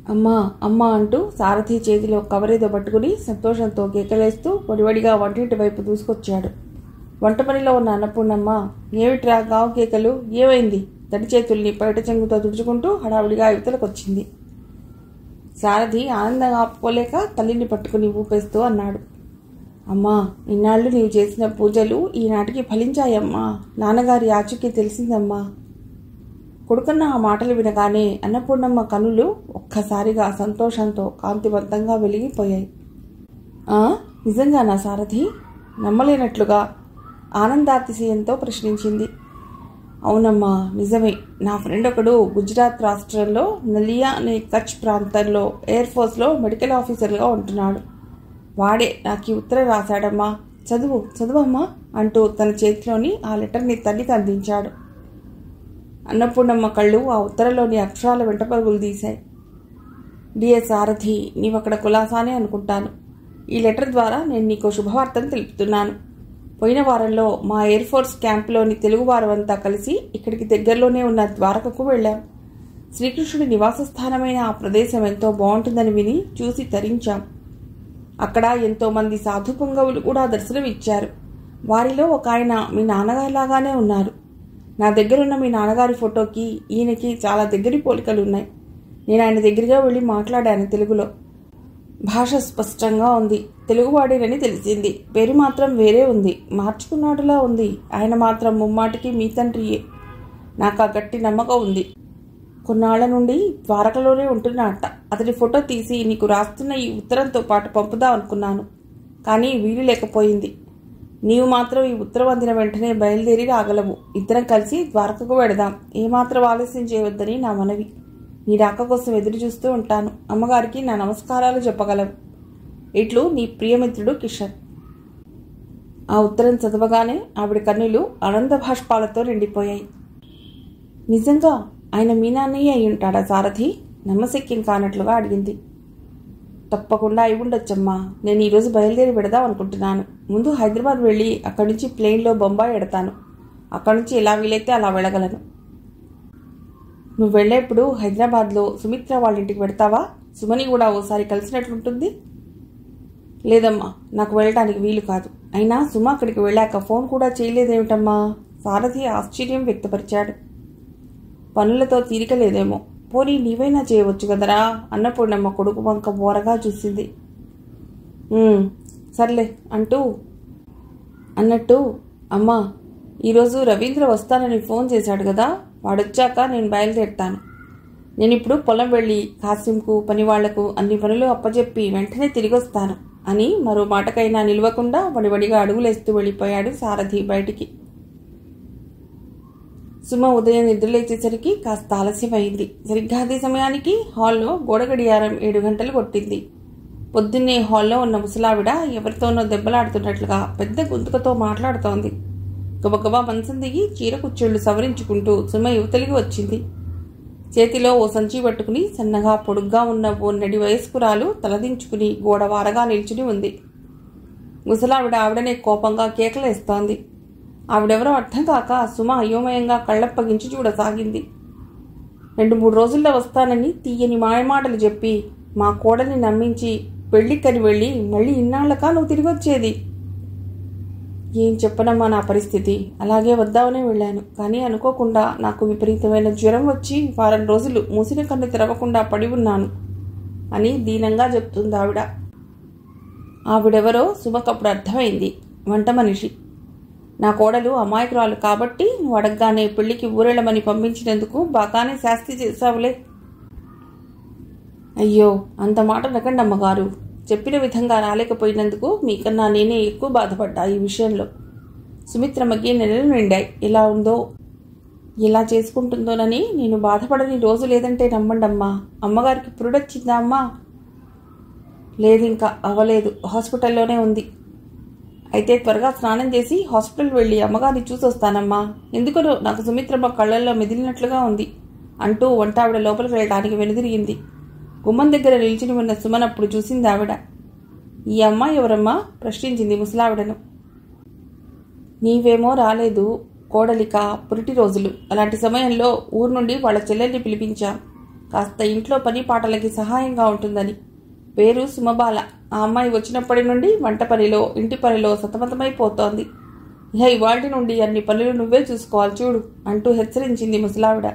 అమ్మా అమ్మా అంటూ సారథి చేతిలో కవరేదో పట్టుకుని సంతోషంతో కేకలేస్తూ వడివడిగా వంటింటి వైపు దూసుకొచ్చాడు. వంట పనిలో ఉన్న అన్నపూర్ణమ్మ, ఏమిట్రా గావు కేకలు, ఏమైంది? తడి చేతుల్ని పైట చెంగుతో తుడుచుకుంటూ హడావిడిగా యువతలకొచ్చింది. సారథి ఆనందంగా ఆపుకోలేక తల్లిని పట్టుకుని ఊపేస్తూ అన్నాడు. అమ్మా, ఇన్నాళ్ళు నీవు చేసిన పూజలు ఈనాటికి ఫలించాయమ్మా. నాన్నగారి ఆచూకీ తెలిసిందమ్మా. కొడుకన్న ఆ మాటలు వినగానే అన్నపూర్ణమ్మ కనులు ఒక్కసారిగా సంతోషంతో కాంతివంతంగా వెలిగిపోయాయి. నిజంగానా సారథి? నమ్మలేనట్లుగా ఆనందాతిశయంతో ప్రశ్నించింది. అవునమ్మా, నిజమే. నా ఫ్రెండ్ ఒకడు గుజరాత్ రాష్ట్రంలో నలియా అనే కచ్ ప్రాంతంలో ఎయిర్ ఫోర్స్లో మెడికల్ ఆఫీసర్గా ఉంటున్నాడు. వాడే నాకు ఈ ఉత్తరం రాశాడమ్మా. చదువమ్మా అంటూ తన చేతిలోని ఆ లెటర్ని తల్లికి అందించాడు. అన్నపూర్ణమ్మ కళ్ళు ఆ ఉత్తరంలోని అక్షరాల వెంట పరుగులు తీశాయి. డియర్ సారథి, నీవక్కడ కులాసానే అనుకుంటాను. ఈ లెటర్ ద్వారా నేను నీకు శుభవార్తను తెలుపుతున్నాను. పోయిన వారంలో మా ఎయిర్ ఫోర్స్ క్యాంపులోని తెలుగువారమంతా కలిసి ఇక్కడికి దగ్గరలోనే ఉన్న ద్వారకకు వెళ్ళాం. శ్రీకృష్ణుడి నివాస స్థానమైన ఆ ప్రదేశం ఎంతో బాగుంటుందని విని చూసి తరించాం. అక్కడ ఎంతోమంది సాధు పొంగవులు కూడా దర్శనమిచ్చారు. వారిలో ఒక ఆయన మీ నాన్నగారిలాగానే ఉన్నారు. నా దగ్గరున్న మీ నాన్నగారి ఫోటోకి ఈయనకి చాలా దగ్గరి పోలికలున్నాయి. నేను ఆయన దగ్గరగా వెళ్ళి మాట్లాడాను తెలుగులో. భాష స్పష్టంగా ఉంది. తెలుగువాడేనని తెలిసింది. పేరు మాత్రం వేరే ఉంది. మార్చుకున్నాడులా ఉంది. ఆయన మాత్రం ముమ్మాటికి మీ తండ్రియే. నాకు ఆ గట్టి నమ్మకం ఉంది. కొన్నాళ్ల నుండి ద్వారకలోనే ఉంటున్నట్ట. అతడి ఫోటో తీసి నీకు రాస్తున్న ఈ ఉత్తరంతో పాటు పంపుదాం అనుకున్నాను. కానీ వీలు లేకపోయింది. నీవు మాత్రం ఈ ఉత్తరం అందిన వెంటనే బయలుదేరి రాగలవు. ఇద్దరం కలిసి ద్వారకకు వెడదాం. ఏమాత్రం ఆలస్యం చేయవద్దని నా మనవి. నీ రాక కోసం ఎదురు చూస్తూ ఉంటాను. అమ్మగారికి నా నమస్కారాలు చెప్పగలవు. ఇట్లు నీ ప్రియమిత్రుడు కిషన్. ఆ ఉత్తరం చదవగానే ఆవిడ కన్నులు ఆనంద భాష్పాలతో నిండిపోయాయి. నిజంగా ఆయన మీ నాన్నయ్య అయి ఉంటాడా సారథి? నమ్మశక్యం కానట్లుగా అడిగింది. తప్పకుండా అయి ఉండొచ్చమ్మా. నేను ఈరోజు బయలుదేరి పెడదాం అనుకుంటున్నాను. ముందు హైదరాబాద్ వెళ్ళి అక్కడి నుంచి ప్లేన్లో బొంబాయి ఎడతాను. అక్కడి నుంచి ఎలా వీలైతే అలా వెళ్ళగలను. నువ్వు వెళ్ళేప్పుడు హైదరాబాద్లో సుమిత్ర వాళ్ళ ఇంటికి పెడతావా? సుమని కూడా ఓసారి కలిసినట్లుంటుంది. లేదమ్మా, నాకు వెళ్ళటానికి వీలు కాదు. అయినా సుమ అక్కడికి వెళ్ళాక ఫోన్ కూడా చేయలేదేమిటమ్మా? సారథి ఆశ్చర్యం వ్యక్తపరిచాడు. పనులతో తీరిక లేదేమో. పోనీ నీవైనా చేయవచ్చు కదరా? అన్నపూర్ణమ్మ కొడుకు వంక బోరగా చూసింది. సర్లే అన్నట్టు అమ్మా, ఈరోజు రవీంద్ర వస్తానని ఫోన్ చేశాడు కదా. వాడొచ్చాక నేను బయలుదేరుతాను. నేను ఇప్పుడు పొలం వెళ్ళి కాసింకు పనివాళ్లకు అన్ని పనులు అప్పచెప్పి వెంటనే తిరిగొస్తాను అని మరో మాటకైనా నిలవకుండా వడివడిగా అడుగులేస్తూ వెళ్ళిపోయాడు సారథి బయటికి. సుమ ఉదయం నిద్రలేచేసరికి కాస్త ఆలస్యమైంది. సరిగ్గా అదే సమయానికి హాల్లో గోడ గడియారం 7 గంటలు కొట్టింది. పొద్దున్నే హాల్లో ఉన్న ముసలావిడ ఎవరితోనో దెబ్బలాడుతున్నట్లుగా పెద్ద గొంతుకతో మాట్లాడుతోంది. గబగబా మంచం దిగి చీర కుచ్చెళ్లు సవరించుకుంటూ సుమ యువతలికి వచ్చింది. చేతిలో ఓ సంచి పట్టుకుని సన్నగా పొడుగ్గా ఉన్న ఓ నడి వయస్కురాలు తలదించుకుని గోడ వారగా నిల్చుని ఉంది. ముసలావిడ ఆవిడనే కోపంగా కేకలేస్తోంది. ఆవిడెవరో అర్థం కాక సుమ అయోమయంగా కళ్ళప్పగించి చూడసాగింది. 2-3 రోజుల్లో వస్తానని తీయని మాయమాటలు చెప్పి మా కోడల్ని నమ్మించి పెళ్లికని వెళ్ళి మళ్ళీ ఇన్నాళ్లకా నువ్వు తిరిగొచ్చేది? ఏం చెప్పనమ్మా నా పరిస్థితి. అలాగే వద్దామనే వెళ్ళాను. కానీ అనుకోకుండా నాకు విపరీతమైన జ్వరం వచ్చి వారం రోజులు మూసిన కన్ను తెరవకుండా పడి ఉన్నాను అని దీనంగా చెప్తుంది ఆవిడ. ఆవిడెవరో సుమకప్పుడు అర్థమైంది. వంట మనిషి. నా కోడలు అమాయకురాలు కాబట్టి నువ్వు అడగగానే పెళ్లికి ఊరెళ్ళమని పంపించినందుకు బాగానే శాస్తి చేశావులే. అయ్యో, అంత మాట నకండి అమ్మగారు. చెప్పిన విధంగా రాలేకపోయినందుకు మీకన్నా నేనే ఎక్కువ బాధపడ్డా ఈ విషయంలో. సుమిత్రమ్మకి నెలలు నిండాయి. ఎలా ఉందో, ఎలా చేసుకుంటుందోనని నేను బాధపడని రోజు లేదంటే నమ్మండమ్మా. అమ్మగారికి పురుడొచ్చిందా అమ్మా? లేదు, ఇంకా అవ్వలేదు. హాస్పిటల్లోనే ఉంది. అయితే త్వరగా స్నానం చేసి హాస్పిటల్ వెళ్ళి అమ్మగారిని చూసొస్తానమ్మా. ఎందుకనో నాకు సుమిత్రమ్మ కళ్ళల్లో మెదిలినట్లుగా ఉంది అంటూ వంటావిడ లోపలికి వెళ్ళడానికి వెనుదిరిగింది. గుమ్మం దగ్గర నిల్చుని ఉన్న సుమనప్పుడు చూసింది ఆవిడ. ఈ అమ్మాయి ఎవరమ్మా? ప్రశ్నించింది ముసలావిడను. నీవేమో రాలేదు. కోడలిక పురిటి రోజులు. అలాంటి సమయంలో ఊరు నుండి వాళ్ళ చెల్లెల్ని పిలిపించాం. కాస్త ఇంట్లో పని పాటలకి సహాయంగా ఉంటుందని. పేరు సుమబాల. ఆ అమ్మాయి వచ్చినప్పటి నుండి వంట పనిలో ఇంటి పనిలో సతమతమైపోతోంది. ఇహ ఇవాల్టి నుండి అన్ని పనులు నువ్వే చూసుకోవాలి చూడు అంటూ హెచ్చరించింది ముసలావిడ.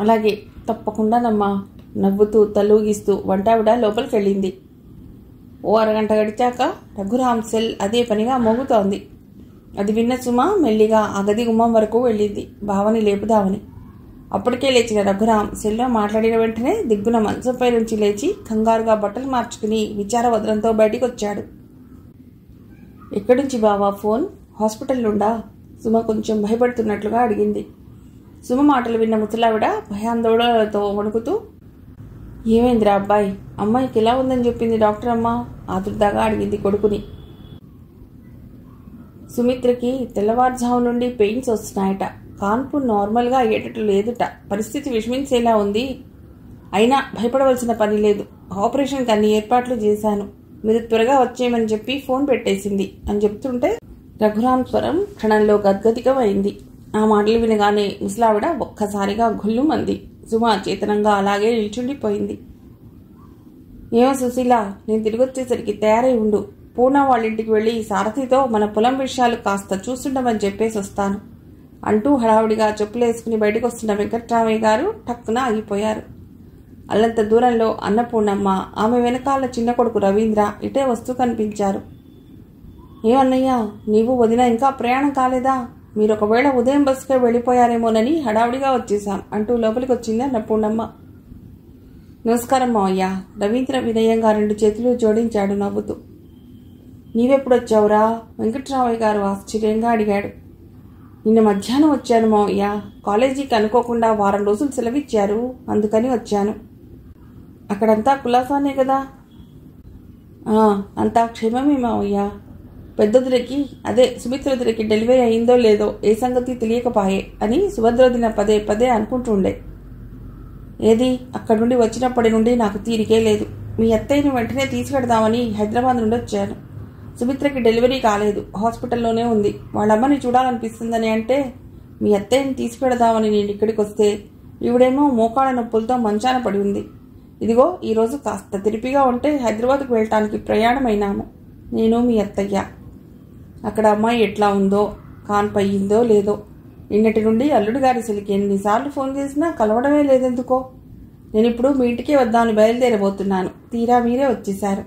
అలాగే, తప్పకుండానమ్మా నవ్వుతూ తలూగిస్తూ వంటావిడ లోపలికెళ్ళింది. ఓ అరగంట గడిచాక రఘురామ్ సెల్ అదే పనిగా మోగుతోంది. అది విన్న సుమ మెల్లిగా ఆ గది గుమ్మం వరకు వెళ్ళింది బావని లేపుదామని. అప్పటికే లేచిన రఘురామ్ సెల్లో మాట్లాడిన వెంటనే దిగ్గున మంచంపై నుంచి లేచి కంగారుగా బట్టలు మార్చుకుని విచారవదనంతో బయటికి వచ్చాడు. ఎక్కడుంచి బావా ఫోన్? హాస్పిటల్ నుండా? సుమ కొంచెం భయపడుతున్నట్లుగా అడిగింది. సుమ మాటలు విన్న ముసలావిడ భయాందోళనలతో వణుకుతూ, ఏమైందిరా అబ్బాయి? అమ్మాయికి ఎలా ఉందని చెప్పింది డాక్టర్ అమ్మ? ఆతృతగా అడిగింది కొడుకుని. సుమిత్రకి తెల్లవారుజాము నుండి పెయిన్స్ వస్తున్నాయట. కాన్పు నార్మల్గా అయ్యేటట్లు లేదుట. పరిస్థితి విషమించేలా ఉంది. అయినా భయపడవలసిన పని లేదు. ఆపరేషన్కి అన్ని ఏర్పాట్లు చేశాను. మీరు త్వరగా వచ్చేయమని చెప్పి ఫోన్ పెట్టేసింది అని చెప్తుంటే రఘురామ్ స్వరం క్షణంలో గద్గదికమైంది. ఆ మాటలు వినగానే ముసలావిడ ఒక్కసారిగా గుల్లుమంది. సుమ చేతనంగా అలాగే నిల్చుండిపోయింది. ఏమో సుశీల, నేను తిరిగి వచ్చేసరికి తయారై ఉండు. పూర్ణ వాళ్ళింటికి వెళ్ళి సారథితో మన పొలం విషయాలు కాస్త చూస్తుండమని చెప్పేసి వస్తాను అంటూ హడావుడిగా చెప్పులేసుకుని బయటకు వస్తున్న వెంకట్రామయ్య గారు టక్కున ఆగిపోయారు. అల్లంత దూరంలో అన్నపూర్ణమ్మ, ఆమె వెనకాల చిన్న కొడుకు రవీంద్ర ఇటే వస్తూ కనిపించారు. ఏమన్నయ్యా, నీవు వదిన ఇంకా ప్రయాణం కాలేదా? మీరు ఒకవేళ ఉదయం బస్సుకే వెళ్ళిపోయారేమోనని హడావుడిగా వచ్చేశాం అంటూ లోపలికి వచ్చింది అన్నపూర్ణమ్మ. నమస్కారం మావయ్య. రవీంద్ర వినయంగా 2 చేతులు జోడించాడు నవ్వుతూ. నీవెప్పుడొచ్చావురా? వెంకట్రామయ్య గారు ఆశ్చర్యంగా అడిగాడు. నిన్న మధ్యాహ్నం వచ్చాను మావయ్య. కాలేజీకి అనుకోకుండా వారం రోజులు సెలవిచ్చారు, అందుకని వచ్చాను. అక్కడంతా కులాసానే కదా? అంతా క్షేమమే మావయ్య. పెద్దొదిరికి, అదే సుమిత్రొదిరికి డెలివరీ అయిందో లేదో ఏ సంగతి తెలియకపాయే అని సుభద్రొదిన పదే పదే అనుకుంటుండే. ఏది, అక్కడి నుండి వచ్చినప్పటి నుండి నాకు తీరికే లేదు. మీ అత్తయ్యని వెంటనే తీసుకెడదామని హైదరాబాద్ నుండి వచ్చాను. సుమిత్రకి డెలివరీ కాలేదు, హాస్పిటల్లోనే ఉంది. వాళ్ళమ్మని చూడాలనిపిస్తుందని అంటే మీ అత్తయ్యని తీసుకెడదామని నేను ఇక్కడికి వస్తే ఈవిడేమో మోకాళ్ళ నొప్పులతో మంచాన పడి ఉంది. ఇదిగో ఈరోజు కాస్త తిరిపిగా ఉంటే హైదరాబాద్కు వెళ్ళటానికి ప్రయాణమైనాము, నేను మీ అత్తయ్య. అక్కడ అమ్మాయి ఎట్లా ఉందో, కాన్పయ్యిందో లేదో. నిన్నటి నుండి అల్లుడి గారి సెలికి ఎన్నిసార్లు ఫోన్ చేసినా కలవడమే లేదెందుకో. నేను ఇప్పుడు మీ ఇంటికే వద్దామని బయలుదేరబోతున్నాను. తీరా మీరే వచ్చేశారు.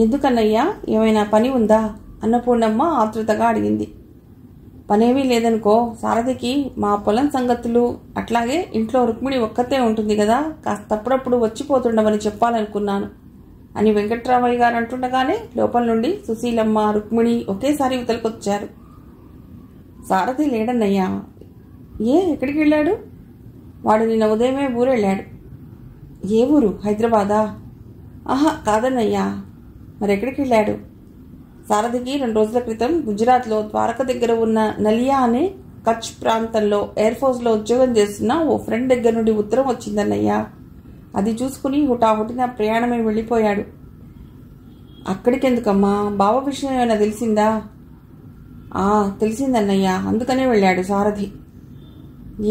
ఎందుకన్నయ్యా, ఏమైనా పని ఉందా? అన్నపూర్ణమ్మ ఆతృతగా అడిగింది. పనేమీ లేదనుకో. సారథికి మా పొలం సంగతులు, అట్లాగే ఇంట్లో రుక్మిణి ఒక్కతే ఉంటుంది కదా, కాస్త అప్పుడప్పుడు వచ్చిపోతుండమని చెప్పాలనుకున్నాను అని వెంకట్రామయ్య గారు అంటుండగానే లోపల నుండి సుశీలమ్మ, రుక్మిణి ఒకేసారి ఉతలకొచ్చారు. సారథి లేడన్నయ్యా. ఎక్కడికి వెళ్ళాడు? వాడు నిన్న ఉదయమే ఊరెళ్ళాడు. ఏ ఊరు? హైదరాబాదా? కాదన్నయ్యా. మరెక్కడికి వెళ్ళాడు? సారథికి 2 రోజుల క్రితం గుజరాత్లో ద్వారక దగ్గర ఉన్న నలియా అనే కచ్ ప్రాంతంలో ఎయిర్ఫోర్స్లో ఉద్యోగం చేస్తున్న ఓ ఫ్రెండ్ దగ్గర నుండి ఉత్తరం వచ్చిందన్నయ్యా. అది చూసుకుని హుటాహుటిన ప్రయాణమై వెళ్ళిపోయాడు. అక్కడికెందుకమ్మా? బావ విషయం ఏమైనా తెలిసిందా? తెలిసిందన్నయ్యా, అందుకనే వెళ్ళాడు సారథి.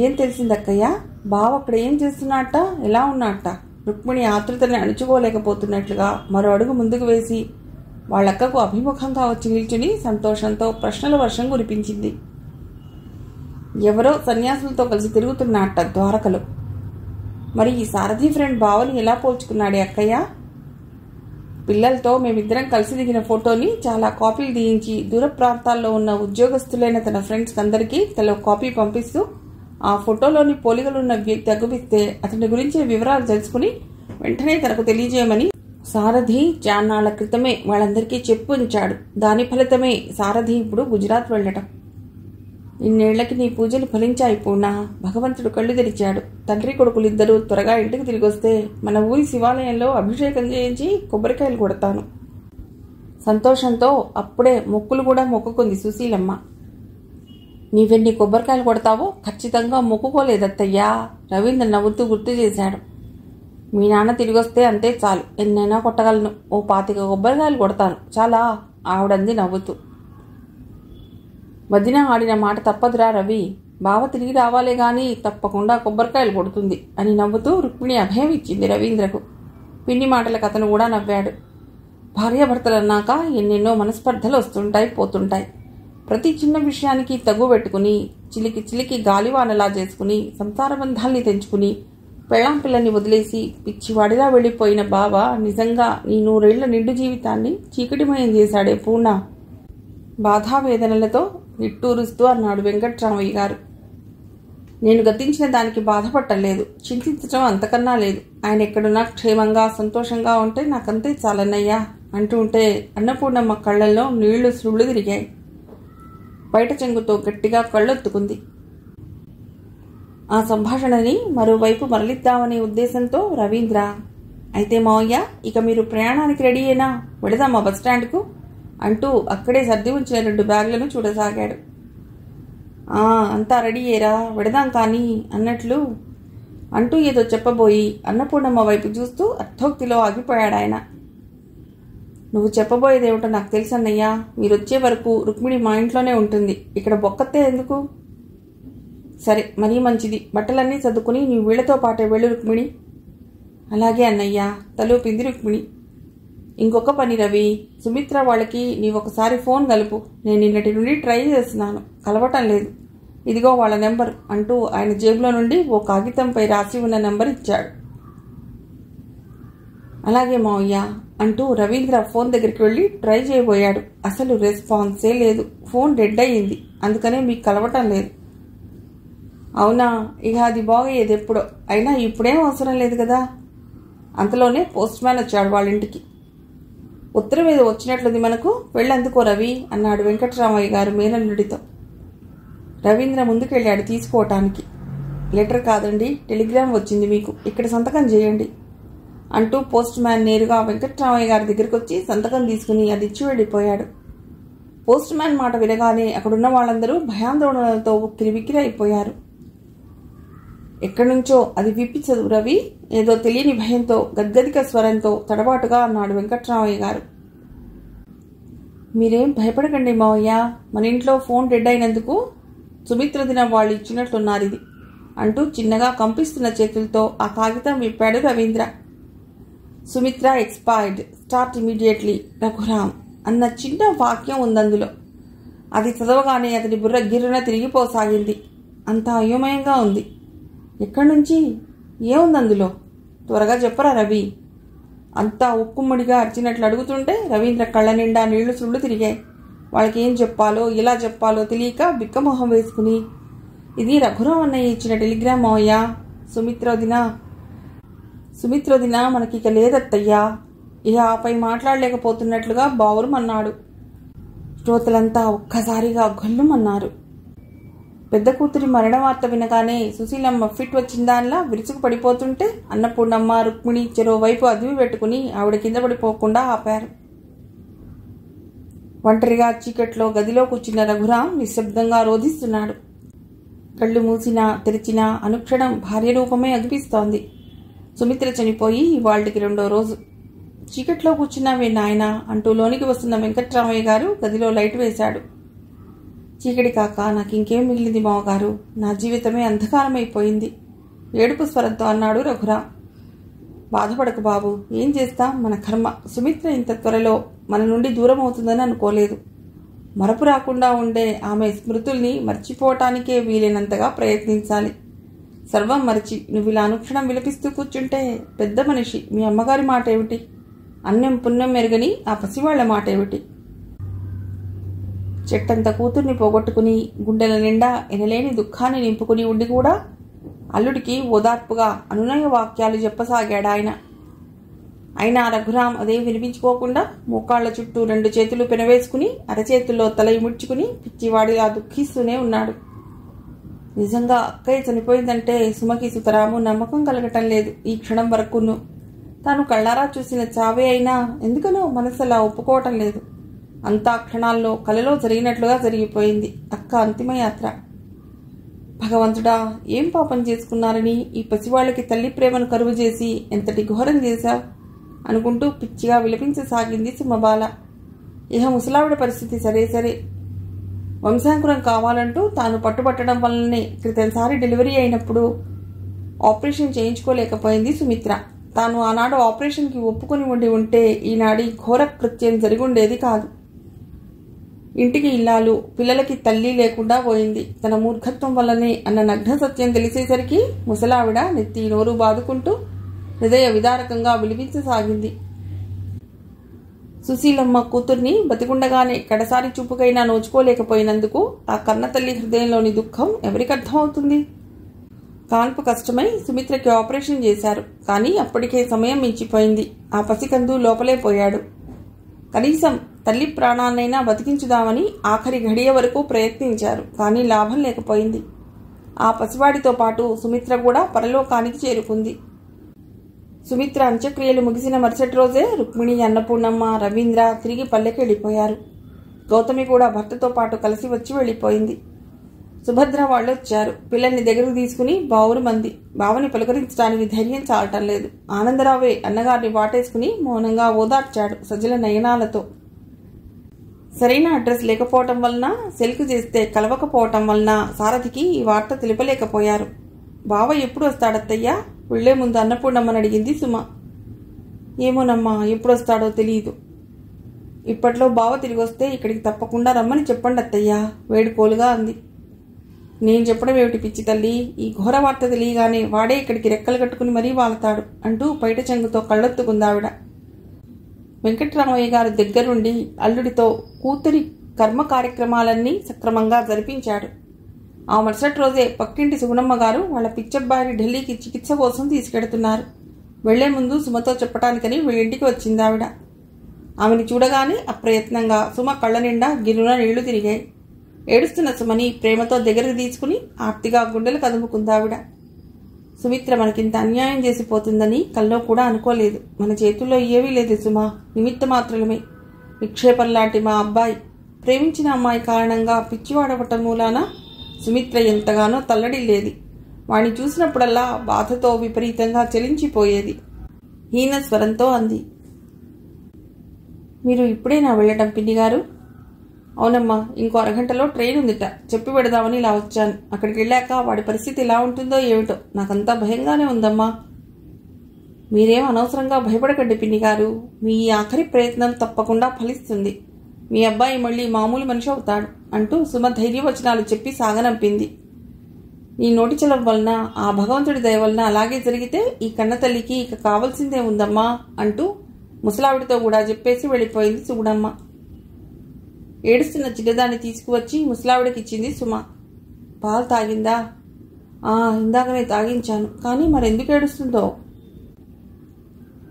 ఏం తెలిసిందక్కయ్యా? బావ అక్కడ ఏం చేస్తున్నట్ట, ఎలా ఉన్నట్ట? రుక్మిణి ఆతృతని అణుచుకోలేకపోతున్నట్లుగా మరో అడుగు ముందుకు వేసి వాళ్ళక్కకు అభిముఖంగా వచ్చి నిల్చుని సంతోషంతో ప్రశ్నల వర్షం కురిపించింది. ఎవరో సన్యాసులతో కలిసి తిరుగుతున్నట్ట ద్వారకలో. మరి ఈ సారథి ఫ్రెండ్ బావని ఎలా పోల్చుకున్నాడే అక్కయ్య? పిల్లలతో మేమిద్దరం కలిసి దిగిన ఫోటోని చాలా కాపీలు తీయించి దూర ప్రాంతాల్లో ఉన్న ఉద్యోగస్తులైన తన ఫ్రెండ్స్ అందరికీ తలో కాపీ పంపిస్తూ ఆ ఫోటోలోని పోలికలున్న వ్యక్తి అగుపిస్తే అతని గురించి వివరాలు తెలుసుకుని వెంటనే తనకు తెలియజేయమని సారథి చాన్నాళ్ల క్రితమే వాళ్ళందరికీ చెప్పు ఉంచాడు. దాని ఫలితమే సారథి ఇప్పుడు గుజరాత్ వెళ్ళటం. ఇన్నేళ్లకి నీ పూజలు ఫలించాయి పూర్ణ. భగవంతుడు కళ్ళు తెరిచాడు. తండ్రి కొడుకులిద్దరూ త్వరగా ఇంటికి తిరిగి వస్తే మన ఊరి శివాలయంలో అభిషేకం చేయించి కొబ్బరికాయలు కొడతాను. సంతోషంతో అప్పుడే మొక్కులు కూడా మొక్కుకుంది సుశీలమ్మ. నీవెన్ని కొబ్బరికాయలు కొడతావో ఖచ్చితంగా మొక్కుకోలేదత్తయ్యా, రవీంద్ర నవ్వుతూ గుర్తు చేశాడు. మీ నాన్న తిరిగొస్తే అంతే చాలు, ఎన్నైనా కొట్టగలను. ఓ 25 కొబ్బరికాయలు కొడతాను చాలా, ఆవిడంది నవ్వుతూ. వదిన ఆడిన మాట తప్పదురా రవి. బావ తిరిగి రావాలే గాని తప్పకుండా కొబ్బరికాయలు కొడుతుంది అని నవ్వుతూ రుక్మిణి అభయం ఇచ్చింది రవీంద్రకు. పిన్ని మాటలకు అతను కూడా నవ్వాడు. భార్యాభర్తలన్నాక ఎన్నెన్నో మనస్పర్ధలు వస్తుంటాయి పోతుంటాయి. ప్రతి చిన్న విషయానికి తగ్గు పెట్టుకుని చిలికి చిలికి గాలివానలా చేసుకుని సంసార బంధాల్ని తెంచుకుని పెళ్ళాం పిల్లని వదిలేసి పిచ్చివాడిలా వెళ్ళిపోయిన బావ నిజంగా నీ 100 ఏళ్ల నిండు జీవితాన్ని చీకటిమయం చేశాడే పూర్ణ. బాధావేదనలతో నిట్టూరుస్తూ అన్నాడు వెంకట్రామయ్య గారు. నేను గతించిన దానికి బాధపట్టలేదు, చింతించడం అంతకన్నా లేదు. ఆయన ఎక్కడున్నా క్షేమంగా సంతోషంగా ఉంటే నాకంతే చాలన్నయ్యా అంటూ ఉంటే అన్నపూర్ణమ్మ కళ్ళల్లో నీళ్లు సుళ్ళు తిరిగాయి. బయట చెంగుతో గట్టిగా కళ్ళొత్తుకుంది. ఆ సంభాషణని మరోవైపు మరలిద్దామనే ఉద్దేశంతో రవీంద్ర, అయితే మావయ్య ఇక మీరు ప్రయాణానికి రెడీయేనా, వెళదామా బస్టాండ్కు అంటూ అక్కడే సర్ది ఉంచిన 2 బ్యాగులను చూడసాగాడు. అంతా రెడీయేరా, వెడదాం కానీ అన్నట్లు అంటూ ఏదో చెప్పబోయి అన్నపూర్ణమ్మ వైపు చూస్తూ అర్థోక్తిలో ఆగిపోయాడాయన. నువ్వు చెప్పబోయేదేమిటో నాకు తెలుసన్నయ్యా. మీరొచ్చే వరకు రుక్మిణి మా ఇంట్లోనే ఉంటుంది, ఇక్కడ బొక్కతే ఎందుకు? సరే, మరీ మంచిది. బట్టలన్నీ సర్దుకుని నీ వీళ్లతో పాటే వెళ్ళు రుక్మిణి. అలాగే అన్నయ్యా తలూపింది రుక్మిణి. ఇంకొక పని రవి, సుమిత్ర వాళ్ళకి నీవొకసారి ఫోన్ కలుపు. నేను నిన్నటి నుండి ట్రై చేస్తున్నాను, కలవటం లేదు. ఇదిగో వాళ్ళ నెంబర్ అంటూ ఆయన జేబులో నుండి ఓ కాగితంపై రాసి ఉన్న నెంబర్ ఇచ్చాడు. అలాగే మావయ్య అంటూ రవీంద్ర ఫోన్ దగ్గరికి వెళ్ళి ట్రై చేయబోయాడు. అసలు రెస్పాన్సే లేదు. ఫోన్ డెడ్ అయ్యింది, అందుకనే మీకు కలవటం లేదు. అవునా, ఇక అది బాగయ్యేది ఎప్పుడో. అయినా ఇప్పుడేం అవసరం లేదు కదా. అంతలోనే పోస్ట్ మ్యాన్ వచ్చాడు వాళ్ళ ఇంటికి. ఉత్తరం ఏదో వచ్చినట్లుంది మనకు, వెళ్ళందుకో రవి అన్నాడు వెంకట్రామయ్య గారు మేనల్లుడితో. రవీంద్ర ముందుకెళ్ళాడు తీసుకోవటానికి. లెటర్ కాదండి, టెలిగ్రామ్ వచ్చింది మీకు, ఇక్కడ సంతకం చేయండి అంటూ పోస్ట్ మ్యాన్ నేరుగా వెంకట్రామయ్య గారి దగ్గరికి వచ్చి సంతకం తీసుకుని అది ఇచ్చి వెళ్ళిపోయాడు. పోస్ట్ మ్యాన్ మాట వినగానే అక్కడున్న వాళ్ళందరూ భయాందోళనలతో ఉక్కిరిబిక్కిరి అయిపోయారు. ఎక్కడి నుంచో అది విప్పి చదువు రవి, ఏదో తెలియని భయంతో గద్గదిక స్వరంతో తడబాటుగా అన్నాడు వెంకట్రామయ్య గారు. మీరేం భయపడకండి మావయ్య, మన ఇంట్లో ఫోన్ డెడ్ అయినందుకు సుమిత్ర దినం వాళ్ళు ఇచ్చినట్లున్నారు ఇది అంటూ చిన్నగా కంపిస్తున్న చేతులతో ఆ కాగితం విప్పాడు Ravindra. Sumitra expired, start immediately Raghuram అన్న చిన్న వాక్యం ఉందందులో. అది చదవగానే అతని బుర్ర గిర్రున తిరిగిపోసాగింది. అంతా అయోమయంగా ఉంది. ఎక్కడి నుంచి, ఏముంది అందులో, త్వరగా చెప్పరా రవి అంతా ఉక్కుమ్మడిగా అరిచినట్లు అడుగుతుంటే రవీంద్ర కళ్ళ నిండా నీళ్లు సుళ్ళు తిరిగాయి. వాళ్ళకి ఏం చెప్పాలో ఎలా చెప్పాలో తెలియక బిక్కమొహం వేసుకుని, ఇది రఘురాం అన్నయ్య ఇచ్చిన టెలిగ్రామ్ మావయ్య. సుమిత్రోదిన మనకిక లేదత్తయ్యా. ఇక ఆపై మాట్లాడలేకపోతున్నట్లుగా బావురుమన్నాడు. శ్రోతలంతా ఒక్కసారిగా గొల్లుమన్నారు. పెద్ద కూతురి మరణ వార్త వినగానే సుశీలమ్మ ఫిట్ వచ్చిందాన్లా విరుచుకు పడిపోతుంటే అన్నపూర్ణమ్మ రుక్మిణి చెరోవైపు అదిమి పెట్టుకుని ఆవిడ కింద పడిపోకుండా ఆపారు. ఒంటరిగా చీకట్లో గదిలో కూర్చున్న రఘురాం నిశ్శబ్దంగా రోధిస్తున్నాడు. కళ్ళు మూసినా తెరిచినా అనుక్షణం భార్య రూపమే అనిపిస్తోంది. సుమిత్ర చనిపోయి ఇవాళ్టికి 2వ రోజు. చీకట్లో కూర్చున్నావే నాయనా అంటూ లోనికి వస్తున్న వెంకట్రామయ్య గారు గదిలో లైట్ వేశాడు. చీకటి కాక నాకింకేం మిగిలింది మావగారు, నా జీవితమే అంధకారమైపోయింది ఏడుపు స్వరంతో అన్నాడు రఘురాం. బాధపడకు బాబు, ఏం చేస్తాం, మన కర్మ. సుమిత్ర ఇంత త్వరలో మన నుండి దూరం అవుతుందని అనుకోలేదు. మరపు రాకుండా ఉండే ఆమె స్మృతుల్ని మర్చిపోవటానికే వీలైనంతగా ప్రయత్నించాలి. సర్వం మరిచి నువ్వు ఇలా అనుక్షణం విలపిస్తూ కూర్చుంటే పెద్ద మనిషి మీ అమ్మగారి మాట ఏమిటి, అన్నం పుణ్యం మెరుగని ఆ పసివాళ్ల మాట ఏమిటి? చెట్టంత కూతుర్ని పోగొట్టుకుని గుండెల నిండా ఎనలేని దుఃఖాన్ని నింపుకుని ఉండి కూడా అల్లుడికి ఓదార్పుగా అనునయ వాక్యాలు చెప్పసాగాడు ఆయన. అయినా రఘురాం అదేం వినిపించుకోకుండా మోకాళ్ల చుట్టూ 2 చేతులు పెనవేసుకుని అరచేతుల్లో తల ఇముడ్చుకుని పిచ్చివాడిలా దుఃఖిస్తూనే ఉన్నాడు. నిజంగా అక్కయ్య చనిపోయిందంటే సుమకి సుతరాము నమ్మకం కలగటం లేదు ఈ క్షణం వరకును. తాను కళ్ళారా చూసిన చావే అయినా ఎందుకనో మనసలా ఒప్పుకోవటం లేదు. అంతా క్షణాల్లో కలలో జరిగినట్లుగా జరిగిపోయింది అక్క అంతిమయాత్ర. భగవంతుడా, ఏం పాపం చేసుకున్నారని ఈ పసివాళ్లకి తల్లి ప్రేమను కరువు చేసి ఎంతటి ఘోరం చేశావు అనుకుంటూ పిచ్చిగా విలపించసాగింది సుమబాల. ఇహ ముసలావిడ పరిస్థితి సరే సరే, వంశాంకురం కావాలంటూ తాను పట్టుబట్టడం వల్లనే క్రితంసారి డెలివరీ అయినప్పుడు ఆపరేషన్ చేయించుకోలేకపోయింది సుమిత్ర. తాను ఆనాడు ఆపరేషన్కి ఒప్పుకొని ఉంటే ఈనాడి ఘోర కృత్యం జరిగుండేది కాదు. ఇంటికి ఇల్లాలు, పిల్లలకి తల్లి లేకుండా పోయింది తన మూర్ఖత్వం వల్లనే అన్న నగ్న సత్యం తెలిసేసరికి ముసలావిడ నెత్తి నోరు బాదుకుంటూ హృదయ విదారకంగా విలిపించసాగింది. సుశీలమ్మ కూతుర్ని బతికుండగానే కడసారి చూపుకైనా నోచుకోలేకపోయినందుకు ఆ కన్నతల్లి హృదయంలోని దుఃఖం ఎవరికర్థమవుతుంది? కాన్పు కష్టమై సుమిత్రకి ఆపరేషన్ చేశారు. కానీ అప్పటికే సమయం మించిపోయింది. ఆ పసికందు లోపలే పోయాడు. కనీసం తల్లి ప్రాణాన్నైనా బతికించుదామని ఆఖరి ఘడియ వరకు ప్రయత్నించారు. కానీ లాభం లేకపోయింది. ఆ పసివాడితో పాటు సుమిత్ర కూడా పరలోకానికి చేరుకుంది. సుమిత్ర అంత్యక్రియలు ముగిసిన మరుసటి రోజే రుక్మిణి, అన్నపూర్ణమ్మ, రవీంద్ర తిరిగి పల్లెకి వెళ్ళిపోయారు. గౌతమి కూడా భర్తతో పాటు కలిసి వచ్చి వెళ్ళిపోయింది. సుభద్ర వాళ్ళు వచ్చారు. పిల్లల్ని దగ్గరకు తీసుకుని బావురు మంది. బావని పలకరించడానికి ధైర్యం చాలటం లేదు. ఆనందరావే అన్నగారిని వాటేసుకుని మౌనంగా ఓదార్చాడు సజల నయనాలతో. సరైన అడ్రస్ లేకపోవటం వలన, సెల్కు చేస్తే కలవకపోవటం వలన సారథికి ఈ వార్త తెలుపలేకపోయారు. బావ ఎప్పుడు వస్తాడత్తయ్యా? వెళ్లే ముందు అన్నపూర్ణమ్మని అడిగింది సుమ. ఏమోనమ్మా, ఎప్పుడొస్తాడో తెలియదు. ఇప్పట్లో బావ తిరిగి వస్తే ఇక్కడికి తప్పకుండా రమ్మని చెప్పండి అత్తయ్యా, వేడుకోలుగా అంది. నేను చెప్పడం ఏమిటి పిచ్చి తల్లి, ఈ ఘోర వార్త తెలియగానే వాడే ఇక్కడికి రెక్కలు కట్టుకుని మరీ వాళ్తాడు అంటూ పైట చెంగుతో కళ్ళొత్తుకుందావిడ. వెంకట్రామయ్య గారి దగ్గరుండి అల్లుడితో కూతురి కర్మ కార్యక్రమాలన్నీ సక్రమంగా జరిపించాడు. ఆ మరుసటి రోజే పక్కింటి సుగుణమ్మ గారు వాళ్ళ పిచ్చబ్బాయిని ఢిల్లీకి చికిత్స కోసం తీసుకెడుతున్నారు. వెళ్లే ముందు సుమతో చెప్పటానికని వీళ్ళింటికి వచ్చిందావిడ. ఆమెను చూడగానే అప్రయత్నంగా సుమ కళ్ళ నిండా గిరున నీళ్లు తిరిగాయి. ఏడుస్తున్న సుమని ప్రేమతో దగ్గరకు తీసుకుని ఆర్తిగా గుండెలు కదుముకుందావిడ. సుమిత్ర మనకింత అన్యాయం చేసిపోతుందని కల్లో కూడా అనుకోలేదు. మన చేతుల్లో ఏవీ లేదు సుమా, నిమిత్త మాత్రమే. నిక్షేపంలాంటి మా అబ్బాయి ప్రేమించిన అమ్మాయి కారణంగా పిచ్చివాడవటం మూలాన సుమిత్ర ఎంతగానో తల్లడిల్లేది. వాణ్ణి చూసినప్పుడల్లా బాధతో విపరీతంగా చలించిపోయేది. హీన స్వరంతో అంది, మీరు ఇప్పుడేనా వెళ్ళటం పిన్నిగారు? అవునమ్మా, ఇంకో అరగంటలో ట్రైన్ ఉందిట, చెప్పి పెడదామని ఇలా వచ్చాను. అక్కడికి వెళ్ళాక వాడి పరిస్థితి ఎలా ఉంటుందో ఏమిటో నాకంతా భయంగానే ఉందమ్మా. మీరేం అనవసరంగా భయపడకండి పిన్నిగారు, మీ ఆఖరి ప్రయత్నం తప్పకుండా ఫలిస్తుంది. మీ అబ్బాయి మళ్ళీ మామూలు మనిషి అవుతాడు అంటూ సుమ ధైర్యవచనాలు చెప్పి సాగనంపింది. నీ నోటి చలం వలన, ఆ భగవంతుడి దయ వలన అలాగే జరిగితే ఈ కన్నతల్లికి ఇక కావలసిందే ఉందమ్మా అంటూ ముసలావిడితో కూడా చెప్పేసి వెళ్ళిపోయింది సుగుణమ్మ. ఏడుస్తున్న చిన్నదాన్ని తీసుకువచ్చి ముసలావిడికి ఇచ్చింది సుమ. పాలు తాగిందా? ఇందాకనే తాగించాను, కానీ మరెందుకు ఏడుస్తుందో?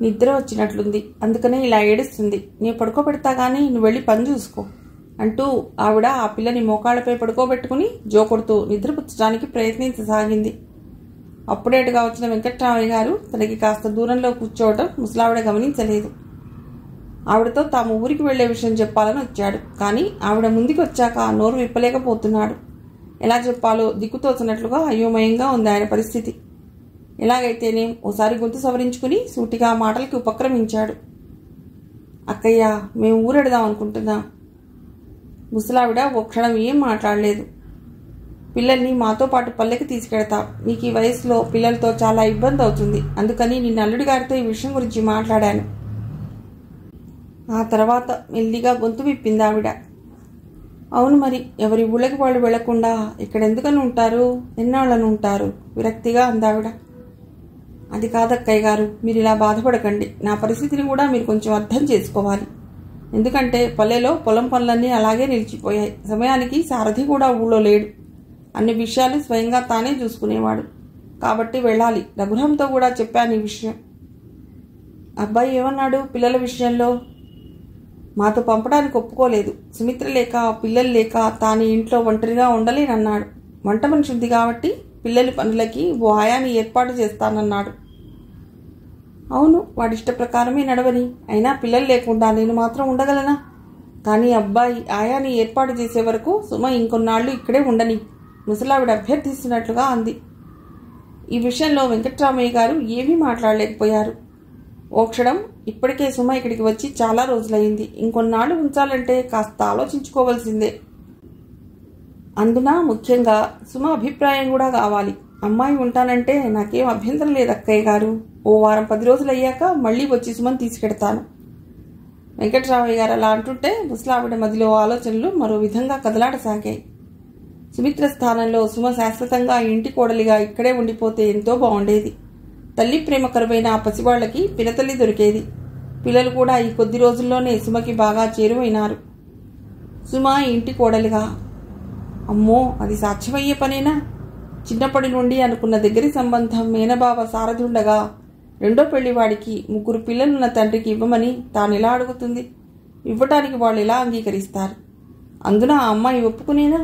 నిద్ర వచ్చినట్లుంది, అందుకనే ఇలా ఏడుస్తుంది. నేను పడుకోబెడతా గానీ నువ్వు వెళ్ళి పని చూసుకో అంటూ ఆవిడ ఆ పిల్లని మోకాళ్లపై పడుకోబెట్టుకుని జోకొడుతూ నిద్రపుచ్చడానికి ప్రయత్నించసాగింది. అప్పుడేటుగా వచ్చిన వెంకట్రామయ్య గారు తనకి కాస్త దూరంలో కూర్చోవటం ముసలావిడ గమనించలేదు. ఆవిడతో తాము ఊరికి వెళ్లే విషయం చెప్పాలని వచ్చాడు. కానీ ఆవిడ ముందుకు వచ్చాక నోరు విప్పలేకపోతున్నాడు. ఎలా చెప్పాలో దిక్కుతోచినట్లుగా అయోమయంగా ఉంది ఆయన పరిస్థితి. ఎలాగైతేనేం ఓసారి గొంతు సవరించుకుని సూటిగా మాటలకి ఉపక్రమించాడు. అక్కయ్య, మేము ఊరెడదాం అనుకుంటున్నాం. ముసలావిడ ఓ క్షణం ఏం మాట్లాడలేదు. పిల్లల్ని మాతో పాటు పల్లెకి తీసుకెడతాం. నీకు ఈ వయసులో పిల్లలతో చాలా ఇబ్బంది అవుతుంది. అందుకని నిన్న అల్లుడి గారితో ఈ విషయం గురించి మాట్లాడాను. ఆ తర్వాత మెల్లిగా గొంతు విప్పింది ఆవిడ. అవును మరి, ఎవరి ఊళ్ళకి వాళ్ళు వెళ్లకుండా ఇక్కడెందుకని ఉంటారు? ఎన్నాళ్ళని ఉంటారు? విరక్తిగా అందావిడ. అది కాదక్కయ్య గారు, మీరు ఇలా బాధపడకండి. నా పరిస్థితిని కూడా మీరు కొంచెం అర్థం చేసుకోవాలి. ఎందుకంటే పల్లెలో పొలం పనులన్నీ అలాగే నిలిచిపోయాయి. సమయానికి సారథి కూడా ఊళ్ళో లేడు. అన్ని విషయాలు స్వయంగా తానే చూసుకునేవాడు. కాబట్టి వెళ్ళాలి. రఘురాంతో కూడా చెప్పాను ఈ విషయం. అబ్బాయి ఏమన్నాడు పిల్లల విషయంలో? మాతో పంపడానికి ఒప్పుకోలేదు. సుమిత్ర లేక, పిల్లలు లేక తాను ఇంట్లో ఒంటరిగా ఉండలేనన్నాడు. వంట మనిషి ఉంది కాబట్టి పిల్లల పనులకి ఓ ఆయాని ఏర్పాటు చేస్తానన్నాడు. అవును, వాడిష్ట ప్రకారమే నడవని. అయినా పిల్లలు లేకుండా నేను మాత్రం ఉండగలనా? కానీ అబ్బాయి ఆయాని ఏర్పాటు చేసే వరకు సుమ ఇంకొన్నాళ్లు ఇక్కడే ఉండని ముసలావిడ అభ్యర్థిస్తున్నట్లుగా అంది. ఈ విషయంలో వెంకట్రామయ్య గారు ఏమీ మాట్లాడలేకపోయారు. ఓ క్షణం, ఇప్పటికే సుమ ఇక్కడికి వచ్చి చాలా రోజులైంది. ఇంకొన్నాళ్ళు ఉంచాలంటే కాస్త ఆలోచించుకోవాల్సిందే. అందున ముఖ్యంగా సుమ అభిప్రాయం కూడా కావాలి. అమ్మాయి ఉంటానంటే నాకేం అభ్యంతరం లేదు అక్కయ్య గారు. ఓ వారం 10 రోజులు అయ్యాక మళ్ళీ వచ్చి సుమని తీసుకెడతాను. వెంకట్రామయ్య గారు అలా అంటుంటే ముసలావిడ మదిలో ఆలోచనలు మరో విధంగా కదలాడసాగాయి. సుమిత్ర స్థానంలో సుమ శాశ్వతంగా ఇంటి కోడలిగా ఇక్కడే ఉండిపోతే ఎంతో బాగుండేది. తల్లి ప్రేమ కరువైన ఆ పసివాళ్లకి పినతల్లి దొరికేది. పిల్లలు కూడా ఈ కొద్ది రోజుల్లోనే సుమకి బాగా చేరువైనారు. సుమ ఇంటి కోడలిగా, అమ్మో అది సాధ్యమయ్యే పనేనా? చిన్నప్పటి నుండి అనుకున్న దగ్గరి సంబంధం మేనబావ సారథుండగా రెండో పెళ్లివాడికి 3 పిల్లలున్న తండ్రికి ఇవ్వమని తానెలా అడుగుతుంది? ఇవ్వటానికి వాళ్ళు ఎలా అంగీకరిస్తారు? అందున ఆ అమ్మాయి ఒప్పుకునేనా?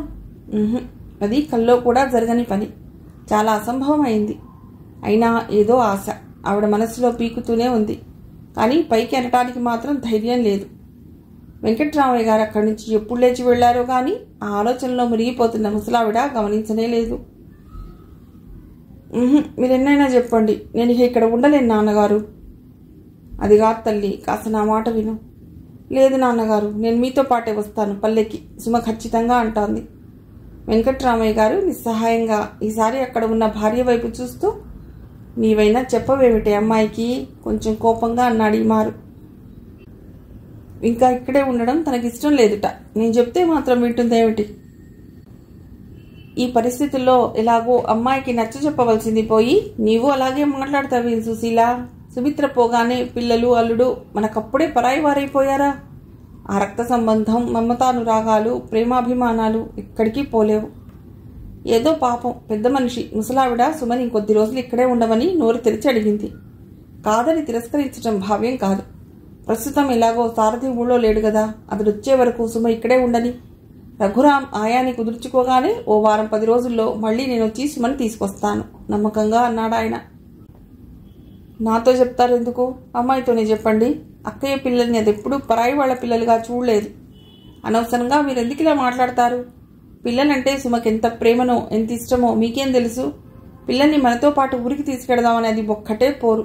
అది కల్లో కూడా జరగని పని. చాలా అసంభవం అయింది. అయినా ఏదో ఆశ ఆవిడ మనసులో పీకుతూనే ఉంది. కానీ పైకి అనటానికి మాత్రం ధైర్యం లేదు. వెంకట్రామయ్య గారు అక్కడి నుంచి ఎప్పుడు లేచి వెళ్లారో కానీ ఆ ఆలోచనలో మునిగిపోతున్న ముసలావిడ గమనించనే లేదు. మీరెన్నైనా చెప్పండి, నేను ఇక్కడ ఉండలేను నాన్నగారు. అది కాదు తల్లి, కాస్త నా మాట విను. లేదు నాన్నగారు, నేను మీతో పాటే వస్తాను పల్లెకి, సుమ ఖచ్చితంగా అంటోంది. వెంకట్రామయ్య గారు నిస్సహాయంగా ఈసారి అక్కడ ఉన్న భార్య వైపు చూస్తూ, నీవైనా చెప్పవేమిటి అమ్మాయికి? కొంచెం కోపంగా అన్నాడు ఈ మారు. ఇంకా ఇక్కడే ఉండడం తనకిష్టం లేదుట. నేను చెప్తే మాత్రం వింటుందేమిటి? ఈ పరిస్థితుల్లో ఎలాగో అమ్మాయికి నచ్చ చెప్పవలసింది పోయి నీవు అలాగే మాట్లాడతావు సుశీల. సుమిత్ర పోగానే పిల్లలు అల్లుడు మనకప్పుడే పరాయి వారైపోయారా? ఆ రక్త సంబంధం, మమతానురాగాలు, ప్రేమాభిమానాలు ఎక్కడికి పోలేవు. ఏదో పాపం పెద్ద మనిషి ముసలావిడ సుమని ఇంకొద్ది రోజులు ఇక్కడే ఉండమని నోరు తెరిచి అడిగింది. కాదని తిరస్కరించడం భావ్యం కాదు. ప్రస్తుతం ఎలాగో సారథి ఊళ్ళో లేడు కదా, అతడు వచ్చే వరకు సుమ ఇక్కడే ఉండని. రఘురాం ఆయాని కుదుర్చుకోగానే ఓ వారం 10 రోజుల్లో మళ్ళీ నేను వచ్చి సుమని తీసుకొస్తాను నమ్మకంగా అన్నాడు ఆయన. నాతో చెప్తారు ఎందుకు? అమ్మాయితోనే చెప్పండి. అక్కయ్య పిల్లల్ని అదెప్పుడు పరాయి వాళ్ల పిల్లలుగా చూడలేదు. అనవసరంగా మీరెందుకు ఇలా మాట్లాడతారు? పిల్లలంటే సుమకెంత ప్రేమనో ఎంత ఇష్టమో మీకేం తెలుసు? పిల్లల్ని మనతో పాటు ఊరికి తీసుకెడదామని అది ఒక్కటే పోరు.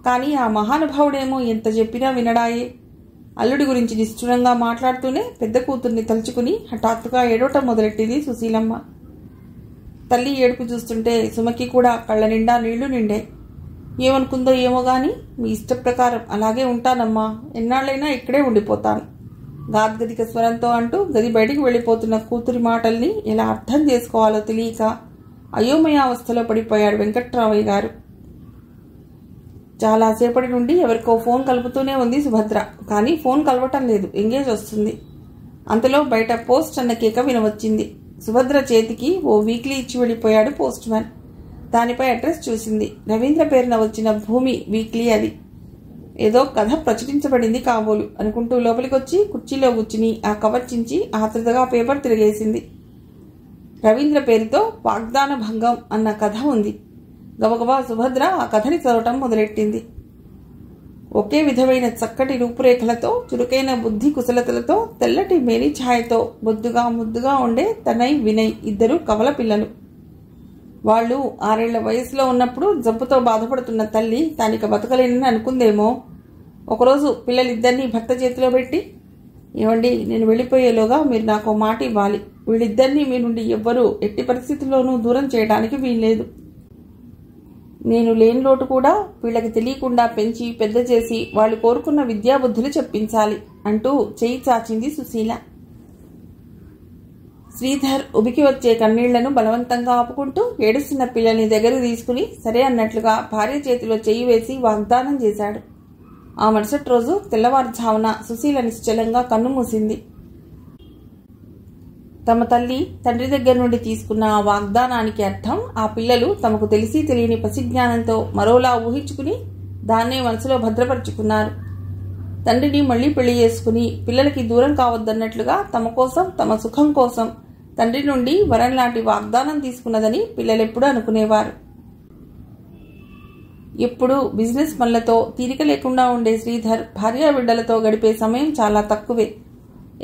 కానీ ఆ మహానుభావుడేమో ఎంత చెప్పినా వినడాయే. అల్లుడి గురించి నిష్ఠురంగా మాట్లాడుతూనే పెద్ద కూతుర్ని తలుచుకుని హఠాత్తుగా ఏడవటం మొదలెట్టింది సుశీలమ్మ. తల్లి ఏడుపు చూస్తుంటే సుమకి కూడా కళ్ళ నిండా నీళ్లు నిండే. ఏమనుకుందో ఏమో గాని మీ ఇష్ట ప్రకారం అలాగే ఉంటానమ్మా, ఎన్నాళ్ళైనా ఇక్కడే ఉండిపోతాను గాద్గదిక స్వరంతో అంటూ గది బయటికి వెళ్లిపోతున్న కూతురి మాటల్ని ఎలా అర్థం చేసుకోవాలో తెలియక అయోమయావస్థలో పడిపోయాడు వెంకట్రామయ్య గారు. చాలాసేపటి నుండి ఎవరికో ఫోన్ కలుపుతూనే ఉంది సుభద్ర. కానీ ఫోన్ కలవటం లేదు, ఎంగేజ్ వస్తుంది. అంతలో బయట పోస్ట్ అన్న కేక వినవచ్చింది. సుభద్ర చేతికి ఓ వీక్లీ ఇచ్చి వెళ్ళిపోయాడు పోస్ట్ మ్యాన్. దానిపై అడ్రస్ చూసింది. రవీంద్ర పేరున వచ్చిన భూమి వీక్లీ అది. ఏదో కథ ప్రచురించబడింది కాబోలు అనుకుంటూ లోపలికొచ్చి కుర్చీలో కూర్చుని ఆ కవర్ చించి ఆతృతగా పేపర్ తిరిగేసింది. రవీంద్ర పేరుతో వాగ్దాన భంగం అన్న కథ ఉంది. గబగబా సుభద్ర ఆ కథని చదవటం మొదలెట్టింది. ఒకే విధమైన చక్కటి రూపురేఖలతో, చురుకైన బుద్ధి కుశలతలతో, తెల్లటి మేని ఛాయతో బొద్దుగా ముద్దుగా ఉండే తనయ్ వినయ్ ఇద్దరు కవల పిల్లలు. వాళ్ళు 6 ఏళ్ల వయసులో ఉన్నప్పుడు జబ్బుతో బాధపడుతున్న తల్లి తానిక బతకలేనని అనుకుందేమో. ఒకరోజు పిల్లలిద్దరినీ భర్త చేతిలో పెట్టి, ఏమండి, నేను వెళ్ళిపోయేలోగా మీరు నాకు మాట ఇవ్వాలి. వీళ్ళిద్దరినీ మీ నుండి ఎవ్వరూ ఎట్టి పరిస్థితుల్లోనూ దూరం చేయడానికి వీల్లేదు. నేను లేని లోటు కూడా వీళ్ళకి తెలియకుండా పెంచి పెద్ద చేసి వాళ్ళు కోరుకున్న విద్యాబుద్ధులు చెప్పించాలి అంటూ చేయి చాచింది సుశీల. శ్రీధర్ ఉబికి వచ్చే కన్నీళ్లను బలవంతంగా ఆపుకుంటూ ఏడుస్తున్న పిల్లల్ని దగ్గరకు తీసుకుని సరే అన్నట్లుగా భార్య చేతిలో చెయ్యి వేసి వాగ్దానం చేశాడు. ఆ మరుసటి రోజు తెల్లవారుజామున సుశీల నిశ్చలంగా కన్ను మూసింది. తమ తల్లి తండ్రి దగ్గర నుండి తీసుకున్న ఆ వాగ్దానానికి అర్థం ఆ పిల్లలు తమకు తెలిసి తెలియని పసిజ్ఞానంతో మరోలా ఊహించుకుని దాన్నే మనసులో భద్రపరుచుకున్నారు. తండ్రిని మళ్లీ పెళ్లి చేసుకుని పిల్లలకి దూరం కావద్దన్నట్లుగా తమ కోసం, తమ సుఖం కోసం తండ్రి నుండి వరం లాంటి వాగ్దానం తీసుకున్నదని పిల్లలెప్పుడూ అనుకునేవారు. ఎప్పుడు బిజినెస్ పనులతో తీరిక లేకుండా ఉండే శ్రీధర్ భార్యా బిడ్డలతో గడిపే సమయం చాలా తక్కువే.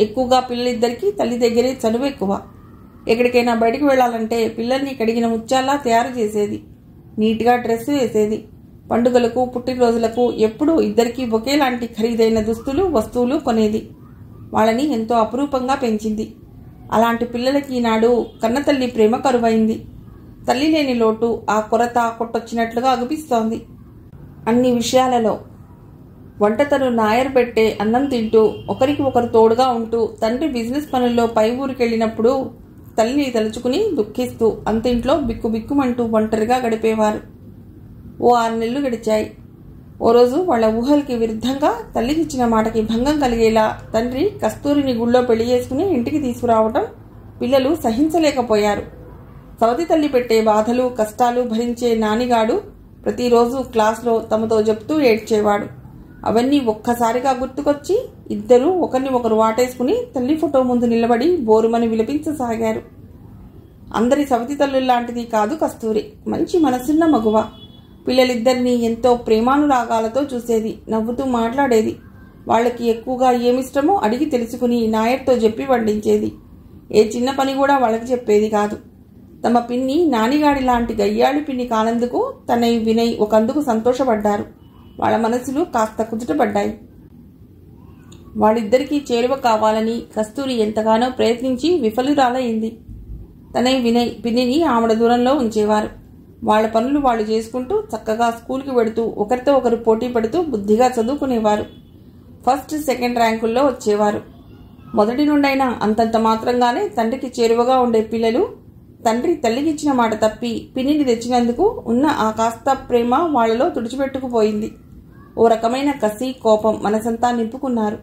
ఎక్కువగా పిల్లలిద్దరికీ తల్లి దగ్గరే చనువు ఎక్కువ. ఎక్కడికైనా బయటికి వెళ్లాలంటే పిల్లల్ని కడిగిన ముత్యాల్లా తయారు చేసేది. నీట్గా డ్రెస్ వేసేది. పండుగలకు, పుట్టినరోజులకు ఎప్పుడూ ఇద్దరికీ ఒకేలాంటి ఖరీదైన దుస్తులు, వస్తువులు కొనేది. వాళ్ళని ఎంతో అపురూపంగా పెంచింది. అలాంటి పిల్లలకి ఈనాడు కన్నతల్లి ప్రేమ కరువైంది. తల్లి లేని లోటు ఆ కొరత కొట్టొచ్చినట్లుగా అగుపిస్తోంది. అన్ని విషయాలలో వంటతను నాయర్ పెట్టే అన్నం తింటూ ఒకరికి ఒకరు తోడుగా ఉంటూ తండ్రి బిజినెస్ పనుల్లో పై ఊరికెళ్ళినప్పుడు తల్లిని తలుచుకుని దుఃఖిస్తూ అంతింట్లో బిక్కుబిక్కుమంటూ ఒంటరిగా గడిపేవారు. ఓ 6 నెలలు గడిచాయి. ఓ రోజు వాళ్ల ఊహలకి విరుద్ధంగా తల్లికిచ్చిన మాటకి భంగం కలిగేలా తండ్రి కస్తూరిని గుళ్ళో పెళ్లి చేసుకుని ఇంటికి తీసుకురావటం పిల్లలు సహించలేకపోయారు. సవతి తల్లి పెట్టే బాధలు కష్టాలు భరించే నానిగాడు ప్రతిరోజు క్లాస్లో తమతో చెప్తూ ఏడ్చేవాడు. అవన్నీ ఒక్కసారిగా గుర్తుకొచ్చి ఇద్దరూ ఒకరిని ఒకరు వాటేసుకుని తల్లి ఫోటో ముందు నిలబడి బోరుమని విలపించసాగారు. అందరి సవతి తల్లుల్లాంటిది కాదు కస్తూరి. మంచి మనసున్న మగువ. పిల్లలిద్దరినీ ఎంతో ప్రేమానురాగాలతో చూసేది, నవ్వుతూ మాట్లాడేది. వాళ్ళకి ఎక్కువగా ఏమిష్టమో అడిగి తెలుసుకుని నాయర్తో చెప్పి వండించేది. ఏ చిన్న పని కూడా వాళ్ళకి చెప్పేది కాదు. తమ పిన్ని నానిగాడి లాంటి గయ్యాళి పిన్ని కానందుకు తనై వినయ్ ఒకందుకు సంతోషపడ్డారు. వాళ్ళ మనసులు కాస్త కుదుటపడ్డాయి. వాళ్ళిద్దరికీ చేరువ కావాలని కస్తూరి ఎంతగానో ప్రయత్నించి విఫలురాలైంది. తనై వినయ్ పిన్నిని ఆవిడ దూరంలో ఉంచేవారు. వాళ్ల పనులు వాళ్ళు చేసుకుంటూ చక్కగా స్కూల్కి వెడుతూ ఒకరితో ఒకరు పోటీ పడుతూ బుద్ధిగా చదువుకునేవారు. ఫస్ట్, సెకండ్ ర్యాంకుల్లో వచ్చేవారు. మొదటి నుండైనా అంతంత మాత్రంగానే తండ్రికి చేరువగా ఉండే పిల్లలు తండ్రి తల్లికిచ్చిన మాట తప్పి పిన్నిని తెచ్చినందుకు ఉన్న ఆ కాస్త ప్రేమ వాళ్లలో తుడిచిపెట్టుకుపోయింది. ఓ రకమైన కసి, కోపం మనసంతా నింపుకున్నారు.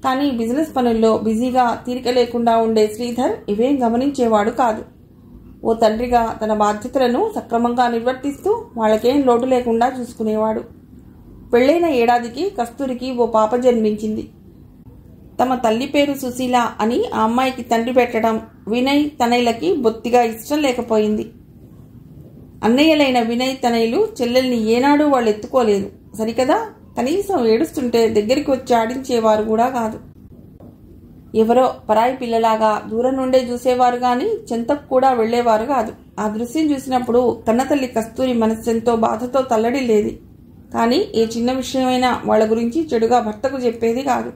కానీ బిజినెస్ పనుల్లో బిజీగా తీరిక లేకుండా ఉండే శ్రీధర్ ఇవేం గమనించేవాడు కాదు. ఓ తండ్రిగా తన బాధ్యతలను సక్రమంగా నిర్వర్తిస్తూ వాళ్ళకేం లోటు లేకుండా చూసుకునేవాడు. పెళ్లైన ఏడాదికి కస్తూరికి ఓ పాప జన్మించింది. తమ తల్లి పేరు సుశీల అని ఆ అమ్మాయికి తండ్రి పెట్టడం వినయ్ తనయ్యలకి బొత్తిగా ఇష్టం లేకపోయింది. అన్నయ్యలైన వినయ్ తనయ్యలు చెల్లెల్ని ఏనాడూ వాళ్ళు ఎత్తుకోలేదు సరికదా. కనీసం ఏడుస్తుంటే దగ్గరికి వచ్చి ఆడించేవారు కూడా కాదు. ఎవరో పరాయి పిల్లలాగా దూరం నుండే చూసేవారు గాని చెంతకు కూడా వెళ్లేవారు కాదు. ఆ దృశ్యం చూసినప్పుడు కన్నతల్లి కస్తూరి మనస్సెంతో బాధతో తల్లడిల్లేది. కానీ ఏ చిన్న విషయమైనా వాళ్ల గురించి చెడుగా భర్తకు చెప్పేది కాదు.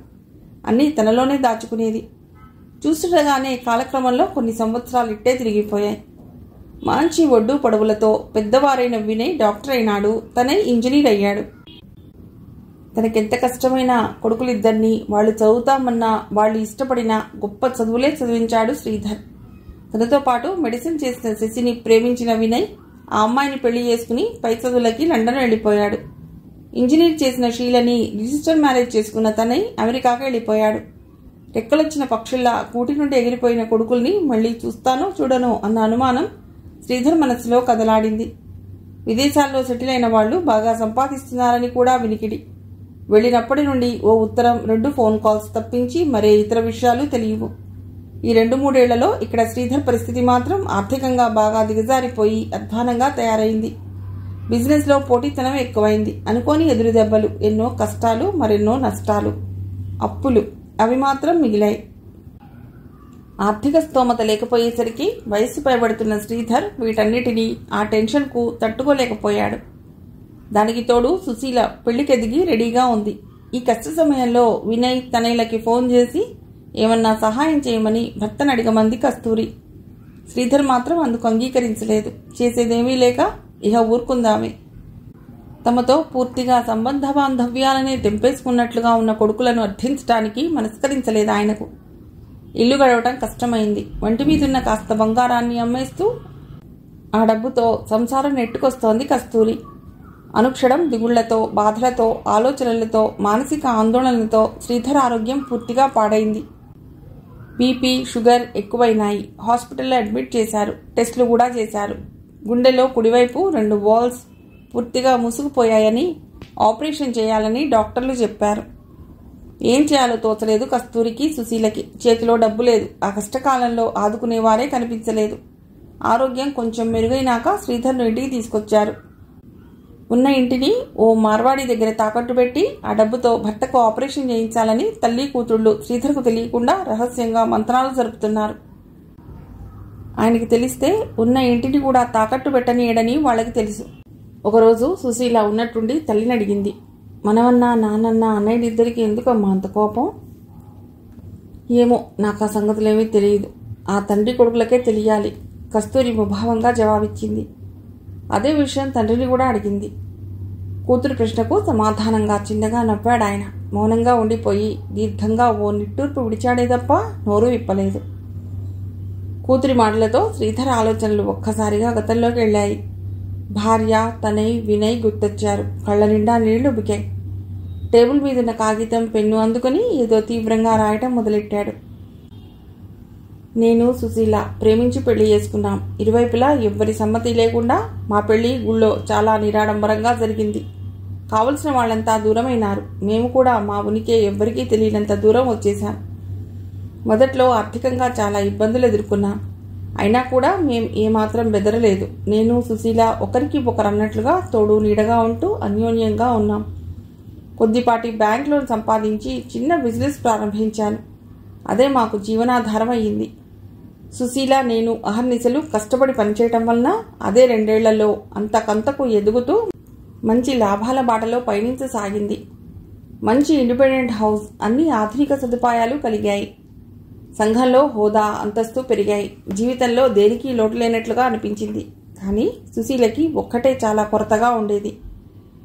అన్నీ తనలోనే దాచుకునేది. చూస్తుండగానే కాలక్రమంలో కొన్ని సంవత్సరాలు ఇట్టే తిరిగిపోయాయి. మంచి ఒడ్డు పొడవులతో పెద్దవారైన వినయ్ డాక్టర్ అయినాడు. తనే ఇంజనీర్ అయ్యాడు. తనకెంత కష్టమైనా కొడుకులిద్దరినీ వాళ్ళు చదువుతామన్నా వాళ్ళు ఇష్టపడిన గొప్ప చదువులే చదివించాడు శ్రీధర్. తనతో పాటు మెడిసిన్ చేసిన శశిని ప్రేమించిన వినయ్ ఆ అమ్మాయిని పెళ్లి చేసుకుని పై చదువులకి లండన్ వెళ్లిపోయాడు. ఇంజనీర్ చేసిన షీలని రిజిస్టర్ మ్యారేజ్ చేసుకున్న తనై అమెరికాకి వెళ్లిపోయాడు. రెక్కలొచ్చిన పక్షుల్లా కూటి నుండి ఎగిరిపోయిన కొడుకుల్ని మళ్లీ చూస్తానో చూడనో అన్న అనుమానం శ్రీధర్ మనసులో కదలాడింది. విదేశాల్లో సెటిల్ అయిన వాళ్లు బాగా సంపాదిస్తున్నారని కూడా వినికిడి. వెళ్లినప్పటి నుండి ఓ ఉత్తరం, 2 ఫోన్ కాల్స్ తప్పించి మరే ఇతర విషయాలు తెలియవు. ఈ 2-3 ఏళ్లలో ఇక్కడ శ్రీధర్ పరిస్థితి మాత్రం ఆర్థికంగా బాగా దిగజారిపోయి అధ్వానంగా తయారైంది. బిజినెస్ లో పోటీతనం ఎక్కువైంది. అనుకోని ఎదురు దెబ్బలు, ఎన్నో కష్టాలు, మరెన్నో నష్టాలు, అప్పులు అవి మాత్రం మిగిలాయి. ఆర్థిక స్తోమత లేకపోయేసరికి వయస్సు పైబడుతున్న శ్రీధర్ వీటన్నిటినీ ఆ టెన్షన్కు తట్టుకోలేకపోయాడు. దానికి తోడు సుశీల పెళ్లికెదిగి రెడీగా ఉంది. ఈ కష్ట సమయంలో వినయ్ తనయ్యలకి ఫోన్ చేసి ఏమన్నా సహాయం చేయమని భర్తను అడిగమంది కస్తూరి. శ్రీధర్ మాత్రం అందుకు అంగీకరించలేదు. చేసేదేమీ లేక ఇహ ఊరుకుందామే. తమతో పూర్తిగా సంబంధ బాంధవ్యాలనే తెంపేసుకున్నట్లుగా ఉన్న కొడుకులను అర్థించడానికి మనస్కరించలేదు ఆయనకు. ఇల్లు గడవటం కష్టమైంది. వంటి మీదున్న కాస్త బంగారాన్ని అమ్మేస్తూ ఆ డబ్బుతో సంసారం నెట్టుకొస్తోంది కస్తూరి. అనుక్షణం దిగుళ్లతో, బాధలతో, ఆలోచనలతో, మానసిక ఆందోళనలతో శ్రీధర్ ఆరోగ్యం పూర్తిగా పాడైంది. బీపీ, షుగర్ ఎక్కువైనాయి. హాస్పిటల్లో అడ్మిట్ చేశారు. టెస్టులు కూడా చేశారు. గుండెలో కుడివైపు 2 వాల్స్ పూర్తిగా మూసుకుపోయాయని, ఆపరేషన్ చేయాలని డాక్టర్లు చెప్పారు. ఏం చేయాలో తోచలేదు కస్తూరికి, సుశీలకి. చేతిలో డబ్బు లేదు. ఆ కష్టకాలంలో ఆదుకునేవారే కనిపించలేదు. ఆరోగ్యం కొంచెం మెరుగైనాక శ్రీధర్ను ఇంటికి తీసుకొచ్చారు. ఉన్న ఇంటిని ఓ మార్వాడి దగ్గర తాకట్టు పెట్టి ఆ డబ్బుతో భర్తకు ఆపరేషన్ చేయించాలని తల్లి కూతుళ్లు శ్రీధర్కు తెలియకుండా రహస్యంగా మంత్రాలు జరుపుతున్నారు. ఆయనకి తెలిస్తే ఉన్న ఇంటిని కూడా తాకట్టు పెట్టనీయడని వాళ్ళకి తెలుసు. ఒకరోజు సుశీల ఉన్నట్టుండి తల్లిని అడిగింది, మనవన్నా నాన్నన్నా అన్నయ్యలిద్దరికీ ఎందుకమ్మా అంత కోపం? ఏమో నాకు ఆ సంగతులేమీ తెలియదు. ఆ తండ్రి కొడుకులకే తెలియాలి, కస్తూరి ముభావంగా జవాబిచ్చింది. అదే విషయం తండ్రిని కూడా అడిగింది. కూతురు ప్రశ్నకు సమాధానంగా చిన్నగా నవ్వాడాయన. మౌనంగా ఉండిపోయి దీర్ఘంగా ఓ నిట్టూర్పు విడిచాడే తప్ప నోరు విప్పలేదు. కూతురి మాటలతో శ్రీధర్ ఆలోచనలు ఒక్కసారిగా గతంలోకి వెళ్ళాయి. భార్య, తనయ్, వినయ్ గుర్తొచ్చారు. కళ్ళ నిండా నీళ్లు బికాయి. టేబుల్ మీదున్న కాగితం, పెన్ను అందుకుని ఏదో తీవ్రంగా రాయటం మొదలెట్టాడు. నేను, సుశీల ప్రేమించి పెళ్లి చేసుకున్నాం. ఇరువైపులా ఎవ్వరి సమ్మతి లేకుండా మా పెళ్లి గుళ్ళో చాలా నిరాడంబరంగా జరిగింది. కావలసిన వాళ్ళంతా దూరమైనారు. మేము కూడా మా ఉనికి ఎవ్వరికీ తెలియనంత దూరం వచ్చేశాం. మొదట్లో ఆర్థికంగా చాలా ఇబ్బందులు ఎదుర్కొన్నాం. అయినా కూడా మేం ఏమాత్రం బెదరలేదు. నేను, సుశీల ఒకరికి ఒకరన్నట్లుగా తోడు నీడగా ఉంటూ అన్యోన్యంగా ఉన్నాం. కొద్దిపాటి బ్యాంక్ లోన్ సంపాదించి చిన్న బిజినెస్ ప్రారంభించాను. అదే మాకు జీవనాధారం అయ్యింది. సుశీల, నేను అహర్నిశలు కష్టపడి పనిచేయటం వలన అదే 2 ఏళ్లలో అంతకంతకు ఎదుగుతూ మంచి లాభాల బాటలో పయనించసాగింది. మంచి ఇండిపెండెంట్ హౌస్, అన్ని ఆధునిక సదుపాయాలు కలిగాయి. సంఘంలో హోదా, అంతస్తు పెరిగాయి. జీవితంలో దేనికి లోటు లేనట్లుగా అనిపించింది. కానీ సుశీలకి ఒక్కటే చాలా కొరతగా ఉండేది.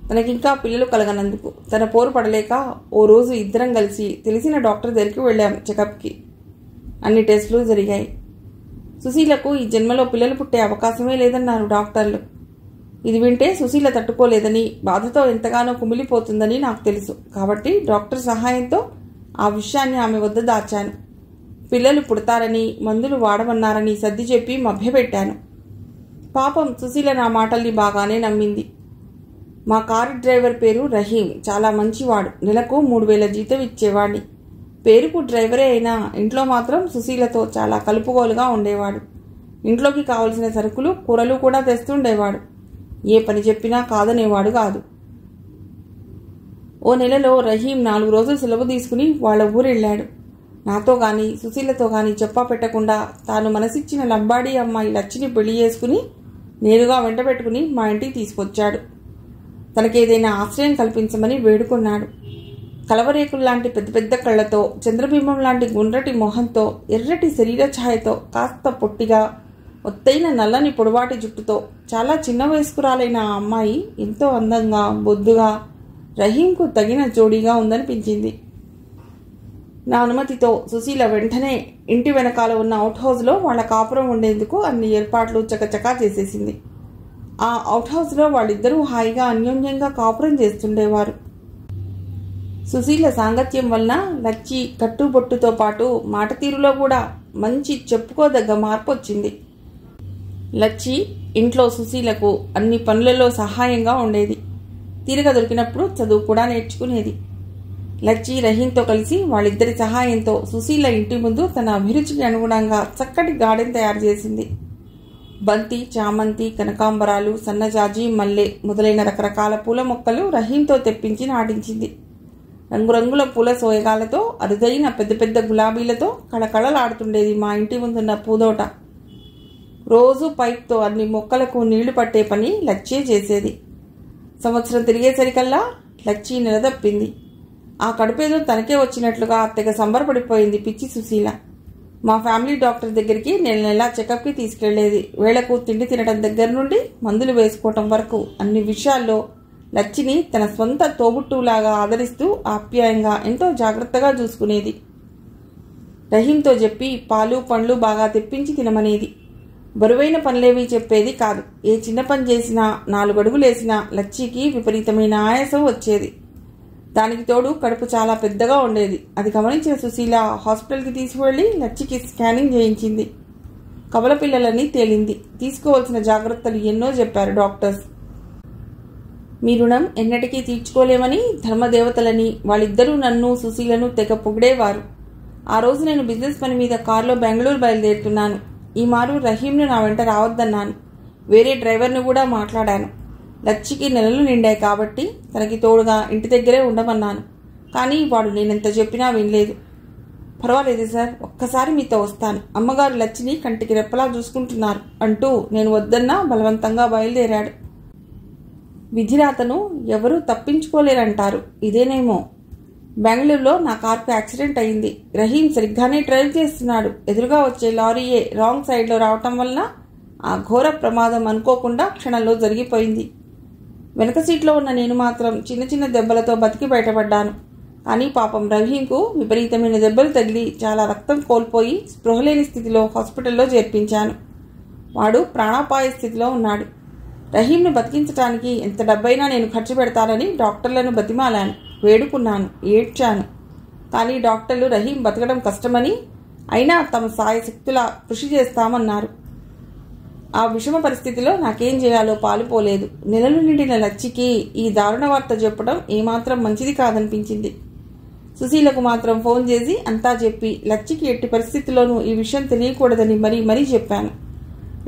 తనకింకా పిల్లలు కలగనందుకు తన పోరు పడలేక ఓ రోజు ఇద్దరం కలిసి తెలిసిన డాక్టర్ దగ్గరికి వెళ్ళాం చెకప్కి. అన్ని టెస్టులు జరిగాయి. సుశీలకు ఈ జన్మలో పిల్లలు పుట్టే అవకాశమే లేదన్నారు డాక్టర్లు. ఇది వింటే సుశీల తట్టుకోలేదని, బాధతో ఎంతగానో కుమిలిపోతుందని నాకు తెలుసు. కాబట్టి డాక్టర్ సహాయంతో ఆ విషయాన్ని ఆమె వద్ద దాచాను. పిల్లలు పుడతారని, మందులు వాడమన్నారని సర్ది చెప్పి మభ్యపెట్టాను. పాపం సుశీల నా మాటల్ని బాగానే నమ్మింది. మా కారు డ్రైవర్ పేరు రహీం. చాలా మంచివాడు. నెలకు 3000 జీతం ఇచ్చేవాడిని. పేరుకు డ్రైవరే అయినా ఇంట్లో మాత్రం సుశీలతో చాలా కలుపుగోలుగా ఉండేవాడు. ఇంట్లోకి కావలసిన సరుకులు, కూరలు కూడా తెస్తుండేవాడు. ఏ పని చెప్పినా కాదనేవాడు కాదు. ఓ నెలలో రహీం 4 రోజులు సెలవు తీసుకుని వాళ్ళ ఊరెళ్ళాడు. నాతో గాని సుశీలతో గాని చెప్పా పెట్టకుండా తాను మనసిచ్చిన లంబాడీ అమ్మాయి లచ్చిని పెళ్లి చేసుకుని నేరుగా వెంట పెట్టుకుని మా ఇంటికి తీసుకొచ్చాడు. తనకేదైనా ఆశ్రయం కల్పించమని వేడుకున్నాడు. కలవరేకుల్లాంటి పెద్ద పెద్ద కళ్లతో, చంద్రబింబం లాంటి గుండ్రటి మొహంతో, ఎర్రటి శరీర ఛాయతో, కాస్త పొట్టిగా, ఒత్తైన నల్లని పొడవాటి జుట్టుతో చాలా చిన్న వయస్కురాలైన ఆ అమ్మాయి ఎంతో అందంగా, బొద్దుగా, రహీంకు తగిన జోడీగా ఉందనిపించింది. నా అనుమతితో సుశీల వెంటనే ఇంటి వెనకాల ఉన్న అవుట్ హౌస్లో వాళ్ళ కాపురం ఉండేందుకు అన్ని ఏర్పాట్లు చకచకా చేసేసింది. ఆ అవుట్ హౌస్లో వాళ్ళిద్దరూ హాయిగా అన్యోన్యంగా కాపురం చేస్తుండేవారు. సుశీల సాంగత్యం వలన లచ్చి కట్టుబొట్టుతో పాటు మాట తీరులో కూడా మంచి చెప్పుకోదగ్గ మార్పు వచ్చింది. లచ్చి ఇంట్లో సుశీలకు అన్ని పనులలో సహాయంగా ఉండేది. తీరిక దొరికినప్పుడు చదువు కూడా నేర్చుకునేది. లచ్చి రహీంతో కలిసి వాళ్ళిద్దరి సహాయంతో సుశీల ఇంటి ముందు తన అభిరుచికి అనుగుణంగా చక్కటి గార్డెన్ తయారు చేసింది. బంతి, చామంతి, కనకాంబరాలు, సన్నజాజి, మల్లె మొదలైన రకరకాల పూల మొక్కలు రహీంతో తెప్పించి నాటించింది. రంగురంగుల పూల సోయగాలతో, అరుదైన పెద్ద పెద్ద గులాబీలతో కళకళలాడుతుండేది మా ఇంటి ముందున్న పూదోట. రోజు పైప్తో అన్ని మొక్కలకు నీళ్లు పట్టే పని లచ్చే చేసేది. సంవత్సరం తిరిగేసరికల్లా లచ్చి నిలదప్పింది. ఆ కడుపేదో తనకే వచ్చినట్లుగా తెగ సంబరపడిపోయింది పిచ్చి సుశీల. మా ఫ్యామిలీ డాక్టర్ దగ్గరికి నెలా చెకప్కి తీసుకెళ్లేది. వేళకు తిండి తినడం దగ్గర నుండి మందులు వేసుకోవటం వరకు అన్ని విషయాల్లో లచ్చిని తన స్వంత తోబుట్టులాగా ఆదరిస్తూ ఆప్యాయంగా ఎంతో జాగ్రత్తగా చూసుకునేది. రహీంతో చెప్పి పాలు, పండ్లు బాగా తెప్పించి తినమనేది. బరువైన పనులేవి చెప్పేది కాదు. ఏ చిన్న పని చేసినా, 4 అడుగులేసినా లచ్చికి విపరీతమైన ఆయాసం వచ్చేది. దానికి తోడు కడుపు చాలా పెద్దగా ఉండేది. అది గమనించిన సుశీల హాస్పిటల్కి తీసుకువెళ్లి లచ్చికి స్కానింగ్ చేయించింది. కవల పిల్లలని తేలింది. తీసుకోవాల్సిన జాగ్రత్తలు ఎన్నో చెప్పారు డాక్టర్స్. మీ రుణం ఎన్నటికీ తీర్చుకోలేమని ధర్మదేవతలని వాళ్ళిద్దరూ నన్ను, సుశీలను తెగ పొగిడేవారు. ఆ రోజు నేను బిజినెస్ పని మీద కారులో బెంగళూరు బయలుదేరుతున్నాను. ఈ మారు రహీంను నా వెంట రావద్దన్నాను. వేరే డ్రైవర్ను కూడా మాట్లాడాను. లచ్చికి నెలలు నిండాయి కాబట్టి తనకి తోడుగా ఇంటి దగ్గరే ఉండమన్నాను. కానీ వాడు నేనెంత చెప్పినా వినలేదు. పర్వాలేదు సార్, ఒక్కసారి మీతో వస్తాను. అమ్మగారు లచ్చిని కంటికి రెప్పలా చూసుకుంటున్నారు అంటూ నేను వద్దన్నా బలవంతంగా బయలుదేరాడు. విధిరాతను ఎవరూ తప్పించుకోలేరంటారు. ఇదేనేమో. బెంగళూరులో నా కార్కు యాక్సిడెంట్ అయింది. రహీం సరిగ్గానే డ్రైవ్ చేస్తున్నాడు. ఎదురుగా వచ్చే లారీయే రాంగ్ సైడ్లో రావటం వలన ఆ ఘోర ప్రమాదం అనుకోకుండా క్షణంలో జరిగిపోయింది. వెనక సీట్లో ఉన్న నేను మాత్రం చిన్న చిన్న దెబ్బలతో బతికి బయటపడ్డాను. కానీ పాపం రహీంకు విపరీతమైన దెబ్బలు తగిలి చాలా రక్తం కోల్పోయి స్పృహలేని స్థితిలో హాస్పిటల్లో చేర్పించాను. వాడు ప్రాణాపాయ స్థితిలో ఉన్నాడు. రహీంను బతికించడానికి ఎంత డబ్బైనా నేను ఖర్చు పెడతానని డాక్టర్లను బతిమాలాను, వేడుకున్నాను, ఏడ్చాను. కానీ డాక్టర్లు రహీం బతకడం కష్టమని, అయినా తమ సాయశక్తులా కృషి చేస్తామన్నారు. ఆ విషమ పరిస్థితిలో నాకేం చేయాలో పాలుపోలేదు. నెలలు నిండిన లచ్చికి ఈ దారుణ వార్త చెప్పడం ఏమాత్రం మంచిది కాదనిపించింది. సుశీలకు మాత్రం ఫోన్ చేసి అంతా చెప్పి లచ్చికి ఎట్టి పరిస్థితుల్లోనూ ఈ విషయం తెలియకూడదని మరీ చెప్పాను.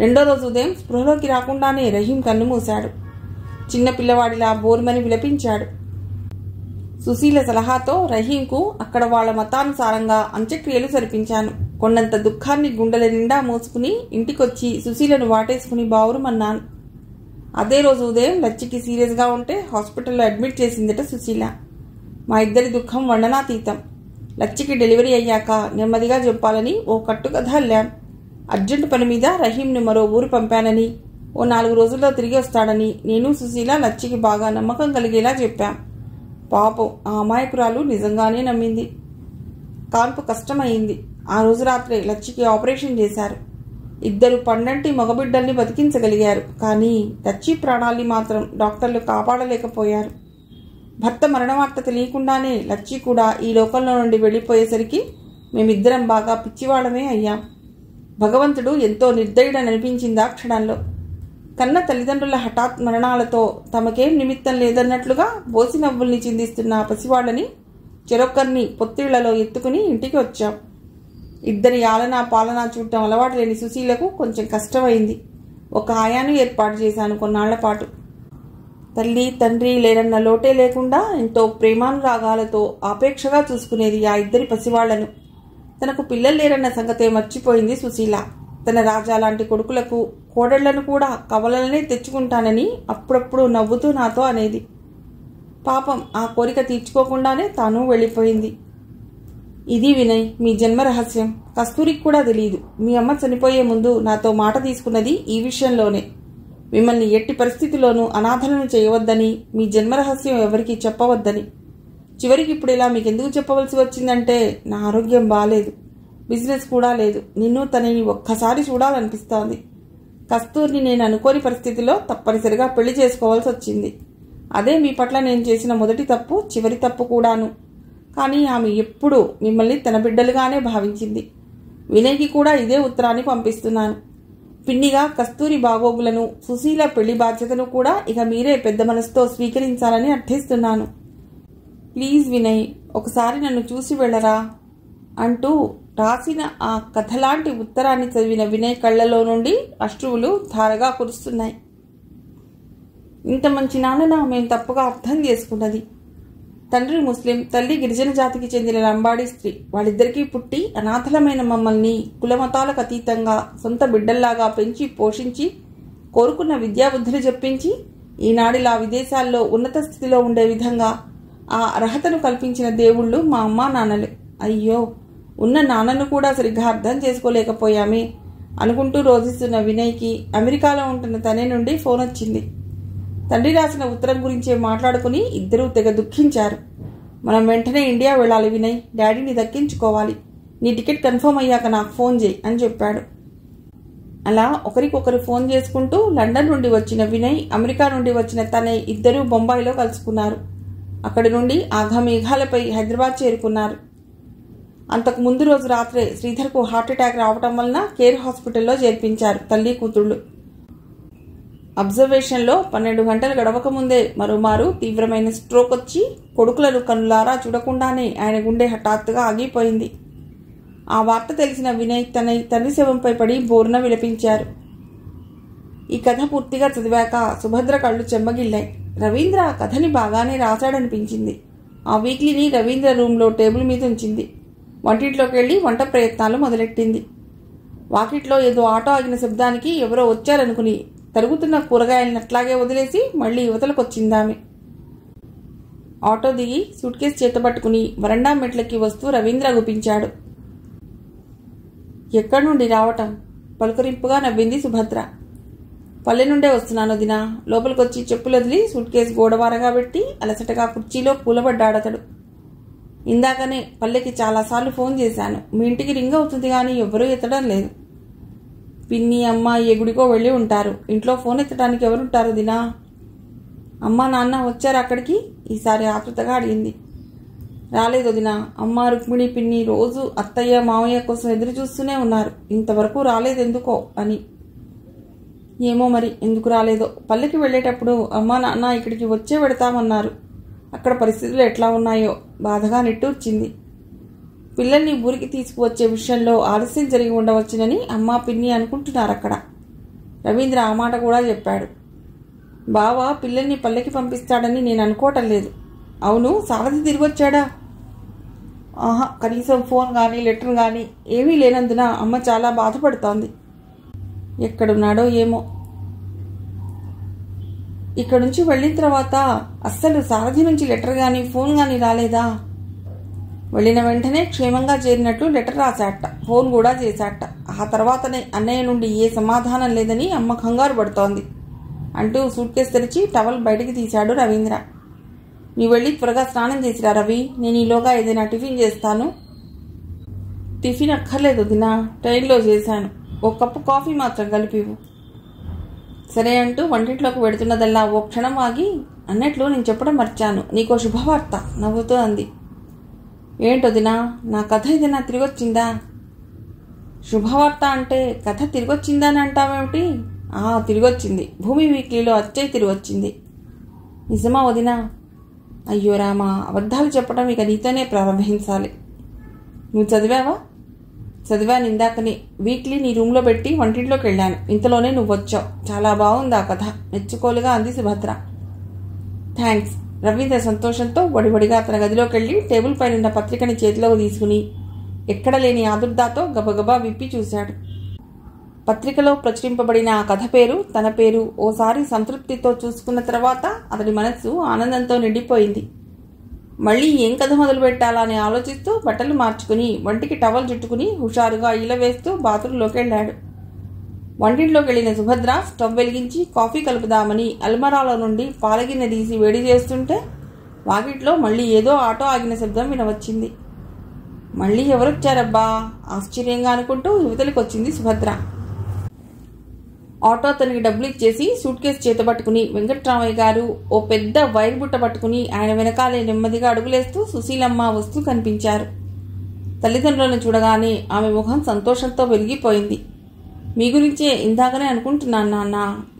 రెండో రోజు ఉదయం స్పృహలోకి రాకుండానే రహీం కన్ను మూశాడు. చిన్న పిల్లవాడిలా బోర్మని విలపించాడు. సుశీల సలహాతో రహీంకు అక్కడ వాళ్ల మతానుసారంగా అంత్యక్రియలు జరిపించాను. కొండంత దుఃఖాన్ని గుండెల నిండా మోసుకుని ఇంటికొచ్చి సుశీలను వాటేసుకుని బావురుమన్నాను. అదే రోజు ఉదయం లచ్చికి సీరియస్గా ఉంటే హాస్పిటల్లో అడ్మిట్ చేసిందట సుశీల. మా ఇద్దరి దుఃఖం వర్ణనాతీతం. లచ్చికి డెలివరీ అయ్యాక నెమ్మదిగా చెప్పాలని ఓ కట్టుకథ అల్లాం. అర్జెంటు పని మీద రహీంని మరో ఊరు పంపానని, ఓ 4 రోజుల్లో తిరిగి వస్తాడని నేను సుశీల లచ్చికి బాగా నమ్మకం కలిగేలా చెప్పాం. పాపం ఆ అమాయకురాలు నిజంగానే నమ్మింది. కాన్పు కష్టమైంది. ఆ రోజు రాత్రే లచ్చికి ఆపరేషన్ చేశారు. 2 పండంటి మగబిడ్డల్ని బతికించగలిగారు. కానీ లచ్చి ప్రాణాల్ని మాత్రం డాక్టర్లు కాపాడలేకపోయారు. భర్త మరణవార్త తెలియకుండానే లచ్చి కూడా ఈ లోకంలో నుండి వెళ్ళిపోయేసరికి మేమిద్దరం బాగా పిచ్చివాళ్ళమే అయ్యాం. భగవంతుడు ఎంతో నిర్దయుడననిపించిందా క్షణంలో. కన్న తల్లిదండ్రుల హఠాత్ మరణాలతో తమకేం నిమిత్తం లేదన్నట్లుగా బోసి నవ్వుల్ని చిందిస్తున్న పసివాళ్ళని చెరొక్కరిని పొత్తిళ్లలో ఎత్తుకుని ఇంటికి వచ్చాం. 2 ఆలనా పాలనా చూడటం అలవాటు లేని సుశీలకు కొంచెం కష్టమైంది. ఒక ఆయాను ఏర్పాటు చేశాను కొన్నాళ్ల పాటు. తల్లి తండ్రి లేరన్న లోటే లేకుండా ఎంతో ప్రేమానురాగాలతో ఆపేక్షగా చూసుకునేది ఆ 2 పసివాళ్లను. తనకు పిల్లలు లేరన్న సంగతే మర్చిపోయింది సుశీల. తన రాజా లాంటి కొడుకులకు కోడళ్లను కూడా కవలలనే తెచ్చుకుంటానని అప్పుడప్పుడు నవ్వుతూ నాతో అనేది. పాపం ఆ కోరిక తీర్చుకోకుండానే తాను వెళ్ళిపోయింది. ఇది వినయ్, మీ జన్మ రహస్యం. కస్తూరికి కూడా తెలియదు. మీ అమ్మ చనిపోయే ముందు నాతో మాట తీసుకున్నది ఈ విషయంలోనే. మిమ్మల్ని ఎట్టి పరిస్థితిలోనూ అనాథలను చేయవద్దని, మీ జన్మరహస్యం ఎవరికీ చెప్పవద్దని. చివరికి ఇప్పుడు ఇలా మీకెందుకు చెప్పవలసి వచ్చిందంటే, నా ఆరోగ్యం బాలేదు, బిజినెస్ కూడా లేదు. నిన్ను తనని ఒక్కసారి చూడాలనిపిస్తోంది. కస్తూరిని నేను అనుకోని పరిస్థితిలో తప్పనిసరిగా పెళ్లి చేసుకోవాల్సి వచ్చింది. అదే మీ పట్ల నేను చేసిన మొదటి తప్పు, చివరి తప్పు కూడాను. కానీ ఆమె ఎప్పుడూ మిమ్మల్ని తన బిడ్డలుగానే భావించింది. వినయ్కి కూడా ఇదే ఉత్తరాన్ని పంపిస్తున్నాను. పిన్నిగా కస్తూరి బాగోగులను, సుశీల పెళ్లి బాధ్యతను కూడా ఇక మీరే పెద్ద మనసుతో స్వీకరించాలని అర్థిస్తున్నాను. ప్లీజ్ వినయ్, ఒకసారి నన్ను చూసి వెళ్ళరా అంటూ రాసిన ఆ కథలాంటి ఉత్తరాన్ని చదివిన వినయ్ కళ్లలో నుండి అశ్రువులు ధారగా కురుస్తున్నాయి. ఇంత మంచి నాన్న ఆమె తప్పుగా అర్థం చేసుకున్నది. తండ్రి ముస్లిం, తల్లి గిరిజన జాతికి చెందిన లంబాడీ స్త్రీ. వాళ్ళిద్దరికీ పుట్టి అనాథలమైన మమ్మల్ని కులమతాలకు అతీతంగా సొంత బిడ్డల్లాగా పెంచి పోషించి కోరుకున్న విద్యాబుద్ధులు చెప్పించి ఈనాడిలా విదేశాల్లో ఉన్నత స్థితిలో ఉండే విధంగా ఆ అర్హతను కల్పించిన దేవుళ్ళు మా అమ్మా నాన్నలే. అయ్యో, ఉన్న నాన్నను కూడా సరిగ్గా అర్థం చేసుకోలేకపోయామే అనుకుంటూ రోధిస్తున్న వినయ్కి అమెరికాలో ఉంటున్న తనే నుండి ఫోన్ వచ్చింది. తండ్రి రాసిన ఉత్తరం గురించే మాట్లాడుకుని ఇద్దరూ తెగ దుఃఖించారు. మనం వెంటనే ఇండియా వెళ్ళాలి వినయ్, డాడీని దక్కించుకోవాలి. నీ టికెట్ కన్ఫర్మ్ అయ్యాక నాకు ఫోన్ చేయి అని చెప్పాడు. అలా ఒకరికొకరు ఫోన్ చేసుకుంటూ లండన్ నుండి వచ్చిన వినయ్, అమెరికా నుండి వచ్చిన తనే ఇద్దరూ బొంబాయిలో కలుసుకున్నారు. అక్కడి నుండి ఆఘమేఘాలపై హైదరాబాద్ చేరుకున్నారు. అంతకు ముందు రోజు రాత్రే శ్రీధర్కు హార్ట్అటాక్ రావటం వలన కేర్ హాస్పిటల్లో చేర్పించారు తల్లి కూతుళ్లు. అబ్జర్వేషన్లో 12 గంటలు గడవక ముందే మరోమారు తీవ్రమైన స్ట్రోక్ వచ్చి కొడుకులను కన్నులారా చూడకుండానే ఆయన గుండె హఠాత్తుగా ఆగిపోయింది. ఆ వార్త తెలిసిన వినయ్ తన తండ్రి శవంపై పడి బోరున విలపించారు. ఈ కథ పూర్తిగా చదివాక సుభద్ర కళ్ళు చెమ్మగిల్లాయి. రవీంద్ర కథని బాగానే రాశాడనిపించింది. ఆ వీక్లీని రవీంద్ర రూమ్లో టేబుల్ మీద ఉంచింది. వంటింట్లోకి వెళ్ళి వంట ప్రయత్నాలు మొదలెట్టింది. వాకిట్లో ఏదో ఆటో ఆగిన శబ్దానికి ఎవరో వచ్చారనుకుని తరుగుతున్న కూరగాయలను అట్లాగే వదిలేసి మళ్లీ యువతలకొచ్చిందామె. ఆటో దిగి సూట్ కేసు చేతపట్టుకుని వరండా మెట్లకి వస్తూ రవీంద్ర గుపించాడు. ఎక్కడి నుండి రావటం? పలుకరింపుగా నవ్వింది సుభద్ర. పల్లె నుండే వస్తున్నాను వదినా. లోపలికొచ్చి చెప్పులు వదిలి సూట్ కేసు గోడవారగా పెట్టి అలసటగా కుర్చీలో కూలబడ్డాడతడు. ఇందాకనే పల్లెకి చాలాసార్లు ఫోన్ చేశాను. మీ ఇంటికి రింగ్ అవుతుంది కానీ ఎవరూ ఎత్తడం లేదు. పిన్ని అమ్మ ఏ గుడికో వెళ్ళి ఉంటారు. ఇంట్లో ఫోన్ ఎత్తడానికి ఎవరుంటారు వదినా? అమ్మ నాన్న వచ్చారు అక్కడికి? ఈసారి ఆతృతగా అడిగింది. రాలేదు వదినా. అమ్మ రుక్మిణి పిన్ని రోజు అత్తయ్య మావయ్య కోసం ఎదురు చూస్తూనే ఉన్నారు. ఇంతవరకు రాలేదెందుకో అని. ఏమో మరి ఎందుకు రాలేదో. పల్లెకి వెళ్ళేటప్పుడు అమ్మ నాన్న ఇక్కడికి వచ్చే పెడతామన్నారు. అక్కడ పరిస్థితులు ఎట్లా ఉన్నాయో బాధగా నిట్టూర్చింది. పిల్లల్ని ఊరికి తీసుకువచ్చే విషయంలో ఆలస్యం జరిగి ఉండవచ్చునని అమ్మ పిన్ని అనుకుంటున్నారు అక్కడ. రవీంద్ర ఆ మాట కూడా చెప్పాడు. బావ పిల్లల్ని పల్లెకి పంపిస్తాడని నేను అనుకోవటం లేదు. అవును, సారథి తిరిగి వచ్చాడా? ఆహా, కనీసం ఫోన్ కానీ లెటర్ కానీ ఏమీ లేనందున అమ్మ చాలా బాధపడుతోంది. ఎక్కడున్నాడో ఏమో. ఇక్కడ నుంచి వెళ్ళిన తర్వాత అస్సలు సారథి నుంచి లెటర్ కానీ ఫోన్ కానీ రాలేదా? వెళ్ళిన వెంటనే క్షేమంగా చేరినట్లు లెటర్ రాశాట, ఫోన్ కూడా చేశాట. ఆ తర్వాతనే అన్నయ్య నుండి ఏ సమాధానం లేదని అమ్మ కంగారు పడుతోంది అంటూ సూట్ కేసు తెరిచి టవల్ బయటికి తీశాడు రవీంద్ర. నీవు వెళ్ళి త్వరగా స్నానం చేసిరా రవి. నేను ఈలోగా ఏదైనా టిఫిన్ చేస్తాను. టిఫిన్ అక్కర్లేదు వదినా, ట్రైన్లో చేశాను. ఒక కప్పు కాఫీ మాత్రం కలిపివు. సరే అంటూ వంటింట్లోకి వెడుతున్నదల్లా ఓ క్షణం ఆగి, అన్నట్లు నేను చెప్పడం మర్చాను, నీకో శుభవార్త నవ్వుతూ అంది. ఏంటొదినా, నా కథ ఏదైనా తిరిగొచ్చిందా? శుభవార్త అంటే కథ తిరిగొచ్చిందా అని అంటావేమిటి? తిరిగొచ్చింది. భూమి వీక్లీలో అచ్చయ్య తిరిగొచ్చింది. నిజమా వదినా? అయ్యో రామా, అబద్ధాలు చెప్పడం ఇక నీతోనే ప్రారంభించాలి. నువ్వు చదివావా? చదివాను ఇందాకని. వీక్లీ నీ రూమ్లో పెట్టి వంటింట్లోకి వెళ్ళాను. ఇంతలోనే నువ్వు వచ్చావు. చాలా బాగుంది ఆ కథ, మెచ్చుకోలుగా అంది సుభద్ర. థ్యాంక్స్. రవీంద్ర సంతోషంతో వడివడిగా తన గదిలోకి వెళ్ళి టేబుల్ పైన పత్రికని చేతిలోకి తీసుకుని ఎక్కడ లేని ఆదుర్దాతో గబగబా విప్పి చూశాడు. పత్రికలో ప్రచురింపబడిన ఆ కథ పేరు, తన పేరు ఓసారి సంతృప్తితో చూసుకున్న తర్వాత అతడి మనస్సు ఆనందంతో నిండిపోయింది. మళ్ళీ ఏం కథ మొదలు పెట్టాలా అని ఆలోచిస్తూ బట్టలు మార్చుకుని వంటికి టవల్ చుట్టుకుని హుషారుగా ఈల వేస్తూ బాత్రూంలోకి వెళ్ళాడు. వంటింట్లోకి వెళ్ళిన సుభద్ర స్టవ్ వెలిగించి కాఫీ కలుపుదామని అల్మరాలో నుండి పాలగిన్నె తీసి వేడి చేస్తుంటే వాకిట్లో మళ్ళీ ఏదో ఆటో ఆగిన శబ్దం వినవచ్చింది. మళ్ళీ ఎవరొచ్చారబ్బా ఆశ్చర్యంగా అనుకుంటూ యువతలికి వచ్చింది సుభద్ర. ఆటో తనకి డబ్బులు ఇచ్చేసి సూట్ కేసు చేతపట్టుకుని వెంకట్రామయ్య గారు ఓ పెద్ద వైర్ బుట్ట పట్టుకుని ఆయన వెనకాలే నెమ్మదిగా అడుగులేస్తూ సుశీలమ్మ వస్తూ కనిపించారు. తల్లిదండ్రులను చూడగానే ఆమె ముఖం సంతోషంతో వెలిగిపోయింది. మీ గురించే ఇందాకనే అనుకుంటున్నాను నాన్న,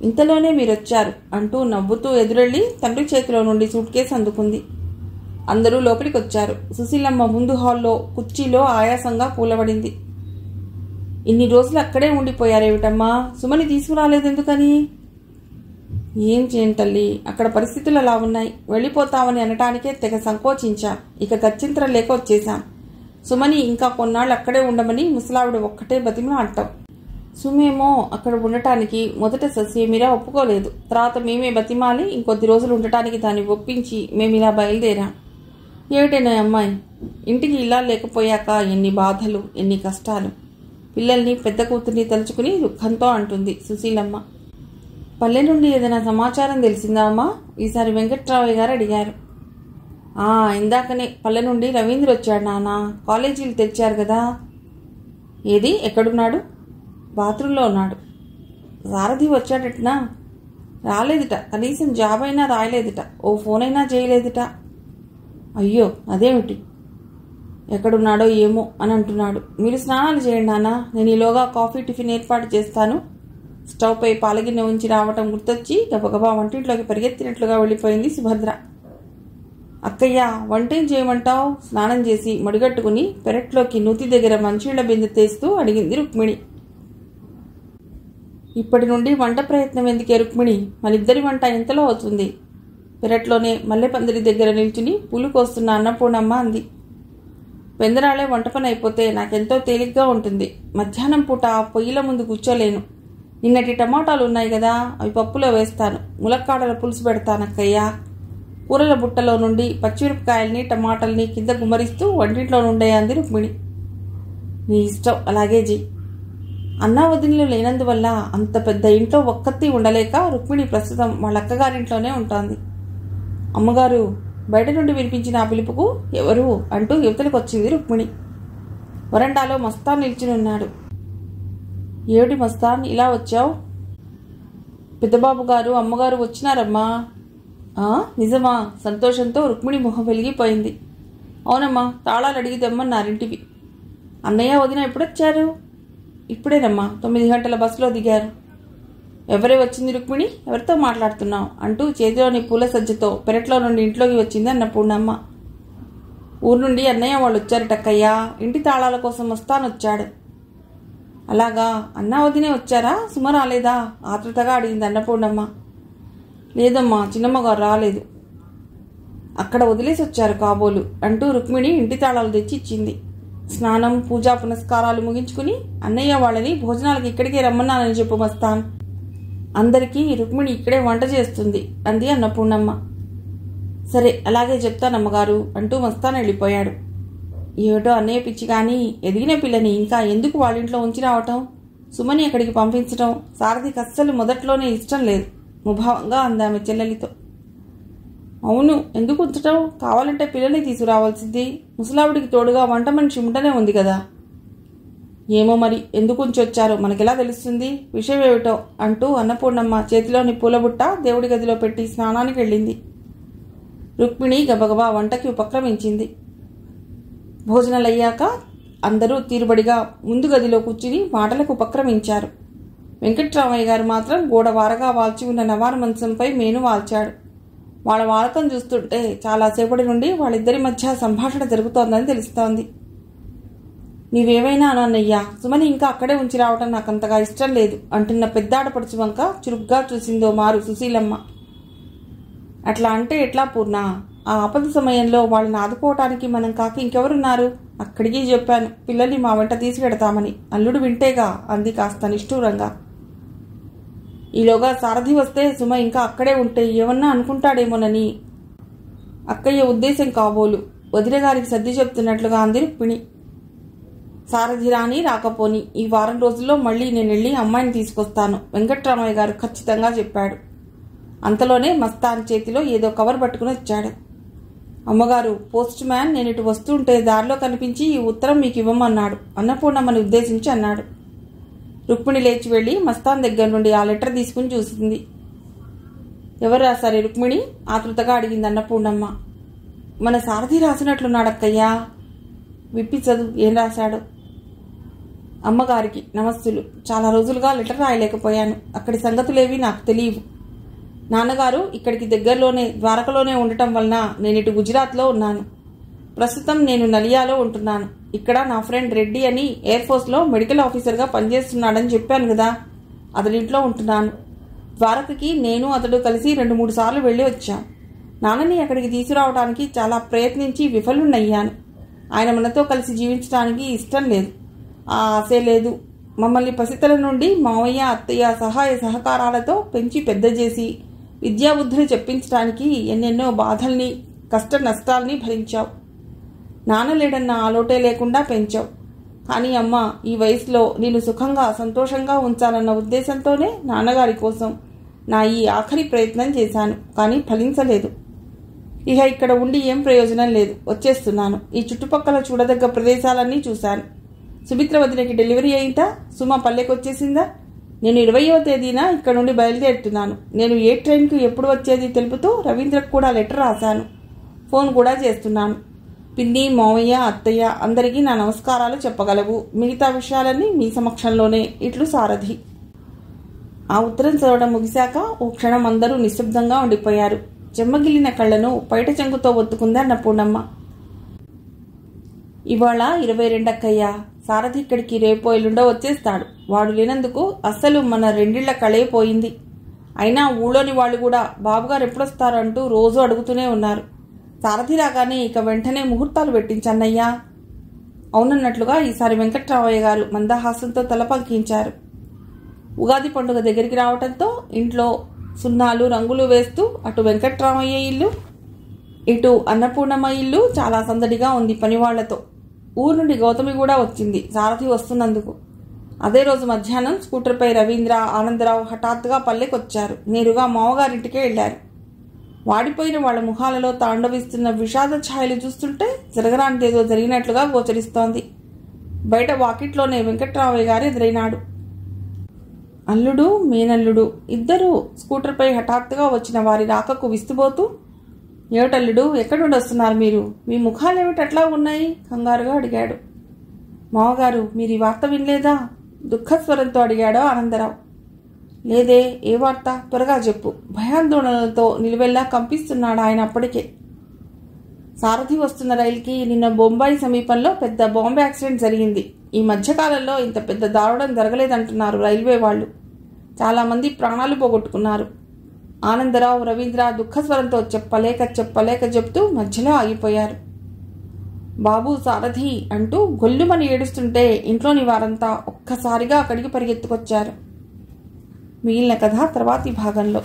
ఇంతలోనే మీరొచ్చారు అంటూ నవ్వుతూ ఎదురెళ్లి తండ్రి చేతిలో నుండి సూట్ కేసు అందుకుంది. అందరూ లోపలికి వచ్చారు. సుశీలమ్మ ముందు హాల్లో కుర్చీలో ఆయాసంగా కూలబడింది. ఇన్ని రోజులు అక్కడే ఉండిపోయారేమిటమ్మా? సుమని తీసుకురాలేదెందుకని? ఏం చేయను తల్లి, అక్కడ పరిస్థితులు అలా ఉన్నాయి. వెళ్ళిపోతామని అనటానికే తెగ సంకోచించా. ఇక గత్యంతరం లేక వచ్చేశాం. సుమని ఇంకా కొన్నాళ్ళు అక్కడే ఉండమని ముసలావిడ ఒక్కటే బతిమలాడటం. సుమేమో అక్కడ ఉండటానికి మొదట సస్యమీరా ఒప్పుకోలేదు. తర్వాత మేమే బతిమాలి ఇంకొద్ది రోజులు ఉండటానికి దాన్ని ఒప్పించి మేమిలా బయలుదేరాం. ఏమిటేనా అమ్మాయి, ఇంటికి ఇలా లేకపోయాక ఎన్ని బాధలు, ఎన్ని కష్టాలు. పిల్లల్ని పెద్ద కూతుర్ని తలుచుకుని దుఃఖంతో అంటుంది సుశీలమ్మ. పల్లె నుండి ఏదైనా సమాచారం తెలిసిందా అమ్మా? ఈసారి వెంకట్రామయ్య గారు అడిగారు. ఇందాకనే పల్లె నుండి రవీంద్ర వచ్చాడు నాన్న. కాలేజీలు తెచ్చారు కదా. ఏది, ఎక్కడున్నాడు? బాత్రూంలో ఉన్నాడు. సారథి వచ్చాడటనా? రాలేదుట. కనీసం జాబ్ అయినా రాయలేదుట. ఓ ఫోన్ అయినా చేయలేదుట. అయ్యో, అదేమిటి? ఎక్కడున్నాడో ఏమో అని అంటున్నాడు. మీరు స్నానాలు చేయండి నాన్న, నేను ఈలోగా కాఫీ టిఫిన్ ఏర్పాటు చేస్తాను. స్టవ్ పై పాలగిన్నె ఉంచి రావటం గుర్తొచ్చి గబగబా వంటింట్లోకి పరిగెత్తినట్లుగా వెళ్ళిపోయింది సుభద్ర. అక్కయ్య, వంటేం చేయమంటావు? స్నానం చేసి మడిగట్టుకుని పెరట్లోకి నూతి దగ్గర మంచినీళ్ల బిందె తీస్తూ అడిగింది రుక్మిణి. ఇప్పటి నుండి వంట ప్రయత్నం ఎందుకే రుక్మిణి? మనిద్దరి వంట ఎంతలో అవుతుంది? పెరట్లోనే మల్లెపందిరి దగ్గర నిల్చుని పూలు కోస్తున్న అన్నపూర్ణమ్మ అంది. పెందరాళే వంట పని అయిపోతే నాకెంతో తేలిగ్గా ఉంటుంది. మధ్యాహ్నం పూట పొయ్యిల ముందు కూర్చోలేను. నిన్నటి టమాటాలు ఉన్నాయి కదా, అవి పప్పులో వేస్తాను. ములక్కాడల పులుసు పెడతానక్కయ్యా. కూరల బుట్టలో నుండి పచ్చిమిరపకాయల్ని టమాటాల్ని కింద గుమ్మరిస్తూ వంటింట్లో నుండే అంది రుక్మిణి. నీ ఇష్టం, అలాగే జీ. అన్నా వదినలు లేనందువల్ల అంత పెద్ద ఇంట్లో ఒక్కత్తి ఉండలేక రుక్మిణి ప్రస్తుతం వాళ్ళ అక్కగారింట్లోనే ఉంటుంది. అమ్మగారు, బయట నుండి వినిపించిన ఆ పిలుపుకు ఎవరు అంటూ యువతలకు వచ్చింది రుక్మిణి. వరండాలో మస్తాన్ నిల్చునున్నాడు. ఏమిటి మస్తాన్, ఇలా వచ్చావు? పెద్దబాబు గారు అమ్మగారు వచ్చినారమ్మా. నిజమా? సంతోషంతో రుక్మిణి మొహం వెలిగిపోయింది. అవునమ్మా, తాళాలు అడిగి తెమ్మన్నారింటివి. అన్నయ్య వదిన ఎప్పుడొచ్చారు? ఇప్పుడేనమ్మా, 9 గంటల బస్సులో దిగారు. ఎవరే వచ్చింది రుక్మిణి, ఎవరితో మాట్లాడుతున్నావు అంటూ చేతిలోని పూల సజ్జతో పెరట్లో నుండి ఇంట్లోకి వచ్చింది అన్నపూర్ణమ్మ. ఊరు నుండి అన్నయ్య వాళ్ళు వచ్చారటక్కయ్యా, ఇంటి తాళాల కోసం వస్తానొచ్చాడు. అలాగా, అన్నా వదినే వచ్చారా? సుమ రాలేదా? ఆతృతగా అడిగింది అన్నపూర్ణమ్మ. లేదమ్మా, చిన్నమ్మగారు రాలేదు. అక్కడ వదిలేసి వచ్చారు కాబోలు అంటూ రుక్మిణి ఇంటి తాళాలు తెచ్చి ఇచ్చింది. స్నానం, పూజా పునస్కారాలు ముగించుకుని అన్నయ్య వాళ్ళని భోజనాలకు ఇక్కడికే రమ్మన్నానని చెప్పు మస్తాన్. అందరికీ రుక్మిణి ఇక్కడే వంట చేస్తుంది అంది అన్నపూర్ణమ్మ. సరే, అలాగే చెప్తానమ్మగారు అంటూ మస్తాన్ వెళ్ళిపోయాడు. ఏమిటో అన్నయ్య పిచ్చి కానీ, ఎదిగిన పిల్లని ఇంకా ఎందుకు వాళ్ళింట్లో ఉంచి రావటం, సుమని అక్కడికి పంపించటం సారథికి అస్సలు మొదట్లోనే ఇష్టం లేదు. ముభావంగా అందామె చెల్లెలితో. అవును, ఎందుకు ఉంచటం? కావాలంటే పిల్లల్ని తీసుకురావాల్సింది. ముసలావిడికి తోడుగా వంట మనిషి ఉంటనే ఉంది కదా. ఏమో మరి, ఎందుకు ఉంచొచ్చారో మనకెలా తెలుస్తుంది? విషయం ఏమిటో అంటూ అన్నపూర్ణమ్మ చేతిలోని పూలబుట్ట దేవుడి గదిలో పెట్టి స్నానానికి వెళ్ళింది. రుక్మిణి గబగబా వంటకి ఉపక్రమించింది. భోజనాలయ్యాక అందరూ తీరుబడిగా ముందు గదిలో కూర్చుని మాటలకు ఉపక్రమించారు. వెంకట్రామయ్య గారు మాత్రం గోడ వారగా వాల్చి ఉన్న నవారు మంచంపై మేను వాల్చాడు. వాళ్ళ వాలకం చూస్తుంటే చాలాసేపటి నుండి వాళ్ళిద్దరి మధ్య సంభాషణ జరుగుతోందని తెలుస్తోంది. నీవేమైనా అనన్నయ్యా, సుమని ఇంకా అక్కడే ఉంచి రావటం నాకంతగా ఇష్టం లేదు అంటున్న పెద్దాడపడుచు వంక చురుగ్గా చూసిందో మారు సుశీలమ్మ. అట్లా అంటే ఎట్లా పూర్ణ? ఆ ఆపద సమయంలో వాళ్ళని ఆదుకోవటానికి మనం కాక ఇంకెవరున్నారు? అక్కడికి చెప్పాను, పిల్లల్ని మా వెంట తీసుకెడతామని. అల్లుడు వింటేగా అంది కాస్త నిష్ఠూరంగా. ఈలోగా సారథి వస్తే సుమ ఇంకా అక్కడే ఉంటే ఏమన్నా అనుకుంటాడేమోనని అక్కయ్య ఉద్దేశం కాబోలు వదిన గారికి సర్ది చెప్తున్నట్లుగా అంది రుక్మిణి. సారథి రాని రాకపోని ఈ వారం రోజుల్లో మళ్ళీ నేను వెళ్ళి అమ్మాయిని తీసుకొస్తాను, వెంకట్రామయ్య గారు ఖచ్చితంగా చెప్పాడు. అంతలోనే మస్తాన్ చేతిలో ఏదో కవర్ పట్టుకుని వచ్చాడు. అమ్మగారు, పోస్ట్ మ్యాన్ నేను ఇటు వస్తుంటే దారిలో కనిపించి ఈ ఉత్తరం మీకు ఇవ్వమన్నాడు, అన్నపూర్ణమ్మని ఉద్దేశించి అన్నాడు. రుక్మిణి లేచి వెళ్లి మస్తాన్ దగ్గర నుండి ఆ లెటర్ తీసుకుని చూసింది. ఎవరు రాశారు రుక్మిణి? ఆతృతగా అడిగింది అన్నపూర్ణమ్మ. మన సారథి రాసినట్లున్నాడక్కయ్యా. విప్పి చదువు, ఏం రాశాడు? అమ్మగారికి నమస్సులు. చాలా రోజులుగా లెటర్ రాయలేకపోయాను. అక్కడి సంగతులేవి నాకు తెలియవు. నాన్నగారు ఇక్కడికి దగ్గరలోనే ద్వారకలోనే ఉండటం వలన నేను ఇటు గుజరాత్లో ఉన్నాను. ప్రస్తుతం నేను నలియాలో ఉంటున్నాను. ఇక్కడ నా ఫ్రెండ్ రెడ్డి అని ఎయిర్ ఫోర్స్లో మెడికల్ ఆఫీసర్గా పనిచేస్తున్నాడని చెప్పాను కదా, అతడింట్లో ఉంటున్నాను. ద్వారకకి నేను అతడు కలిసి 2-3 సార్లు వెళ్ళి వచ్చాం. నాన్నని అక్కడికి తీసుకురావడానికి చాలా ప్రయత్నించి విఫలున్నయ్యాను. ఆయన మనతో కలిసి జీవించడానికి ఇష్టం లేదు, ఆ ఆశే లేదు. మమ్మల్ని పసితల నుండి మావయ్య అత్తయ్య సహాయ సహకారాలతో పెంచి పెద్ద చేసి విద్యాబుద్ధులు చెప్పించడానికి ఎన్నెన్నో బాధల్ని కష్ట నష్టాల్ని భరించావు. నాన్న లేడన్న ఆలోటే లేకుండా పెంచావు. కానీ అమ్మ, ఈ వయసులో నేను సుఖంగా సంతోషంగా ఉంచాలన్న ఉద్దేశంతోనే నాన్నగారి కోసం నా ఈ ఆఖరి ప్రయత్నం చేశాను. కానీ ఫలించలేదు. ఇక ఇక్కడ ఉండి ఏం ప్రయోజనం లేదు, వచ్చేస్తున్నాను. ఈ చుట్టుపక్కల చూడదగ్గ ప్రదేశాలన్నీ చూశాను. సుమిత్ర వదినకి డెలివరీ అయిందా? సుమ పల్లెకొచ్చేసిందా? నేను 20వ తేదీన ఇక్కడ నుండి బయలుదేరుతున్నాను. నేను ఏ ట్రైన్కు ఎప్పుడు వచ్చేది తెలుపుతూ రవీంద్రకు కూడా లెటర్ రాశాను. ఫోన్ కూడా చేస్తున్నాను. పిన్ని, మావయ్య, అత్తయ్య అందరికీ నా నమస్కారాలు చెప్పగలవు. మిగతా విషయాలన్నీ మీ సమక్షంలోనే. ఇట్లు సారథి. ఆ ఉత్తరం చదవడం ముగిశాక ఓ క్షణం అందరూ నిశ్శబ్దంగా ఉండిపోయారు. చెమ్మగిల్లిన కళ్లను పైట చెంగుతో ఒత్తుకుంది అన్నపూర్ణమ్మ. ఇవాళ 22 అక్కయ్యా. సారథి ఇక్కడికి రేపో ఎల్లుండో వచ్చేస్తాడు. వాడు లేనందుకు అస్సలు మన 2 ఇళ్ల కళే పోయింది. అయినా ఊళ్ళోని వాళ్ళు కూడా బాబుగారు ఎప్పుడొస్తారు అంటూ రోజు అడుగుతూనే ఉన్నారు. సారథి రాగానే ఇక వెంటనే ముహూర్తాలు పెట్టించన్నయ్యా. అవునన్నట్లుగా ఈసారి వెంకట్రామయ్య గారు మందహాసంతో తల పంకించారు. ఉగాది పండుగ దగ్గరికి రావటంతో ఇంట్లో సున్నాలు రంగులు వేస్తూ అటు వెంకట్రామయ్య ఇల్లు ఇటు అన్నపూర్ణమ్మ ఇల్లు చాలా సందడిగా ఉంది పనివాళ్లతో. ఊరు నుండి గౌతమి కూడా వచ్చింది సారథి వస్తున్నందుకు. అదే రోజు మధ్యాహ్నం స్కూటర్పై రవీంద్ర, ఆనందరావు హఠాత్తుగా పల్లెకొచ్చారు. నేరుగా మామగారింటికే వెళ్లారు. వాడిపోయిన వాళ్ల ముఖాలలో తాండవిస్తున్న విషాద ఛాయలు చూస్తుంటే జరగరానిదేదో జరిగినట్లుగా గోచరిస్తోంది. బయట వాకిట్లోనే వెంకట్రామయ్య గారు ఎదురైనాడు. అల్లుడు, మేనల్లుడు ఇద్దరూ స్కూటర్పై హఠాత్తుగా వచ్చిన వారి రాకకు విస్తుపోతూ, ఏమిటల్లుడు, ఎక్కడి నుండి వస్తున్నారు మీరు? మీ ముఖాలేమిటి అట్లా ఉన్నాయి? కంగారుగా అడిగాడు. మావగారు, మీరు ఈ వార్త వినలేదా? దుఃఖస్వరంతో అడిగాడు ఆనందరావు. లేదే, ఏ వార్త? త్వరగా చెప్పు. భయాందోళనలతో నిలువెల్లా కంపిస్తున్నాడు ఆయన అప్పటికే. సారథి వస్తున్న రైలుకి నిన్న బొంబాయి సమీపంలో పెద్ద బాంబే యాక్సిడెంట్ జరిగింది. ఈ మధ్యకాలంలో ఇంత పెద్ద దారుణం జరగలేదంటున్నారు రైల్వే వాళ్ళు. చాలామంది ప్రాణాలు పోగొట్టుకున్నారు. ఆనందరావు, రవీంద్ర దుఃఖస్వరంతో చెప్పలేక చెప్తూ మధ్యలో ఆగిపోయారు. బాబు సారథి అంటూ గొల్లుమని ఏడుస్తుంటే ఇంట్లోని వారంతా ఒక్కసారిగా అక్కడికి పరిగెత్తుకొచ్చారు. మిగిలిన కథ తర్వాతి భాగంలో.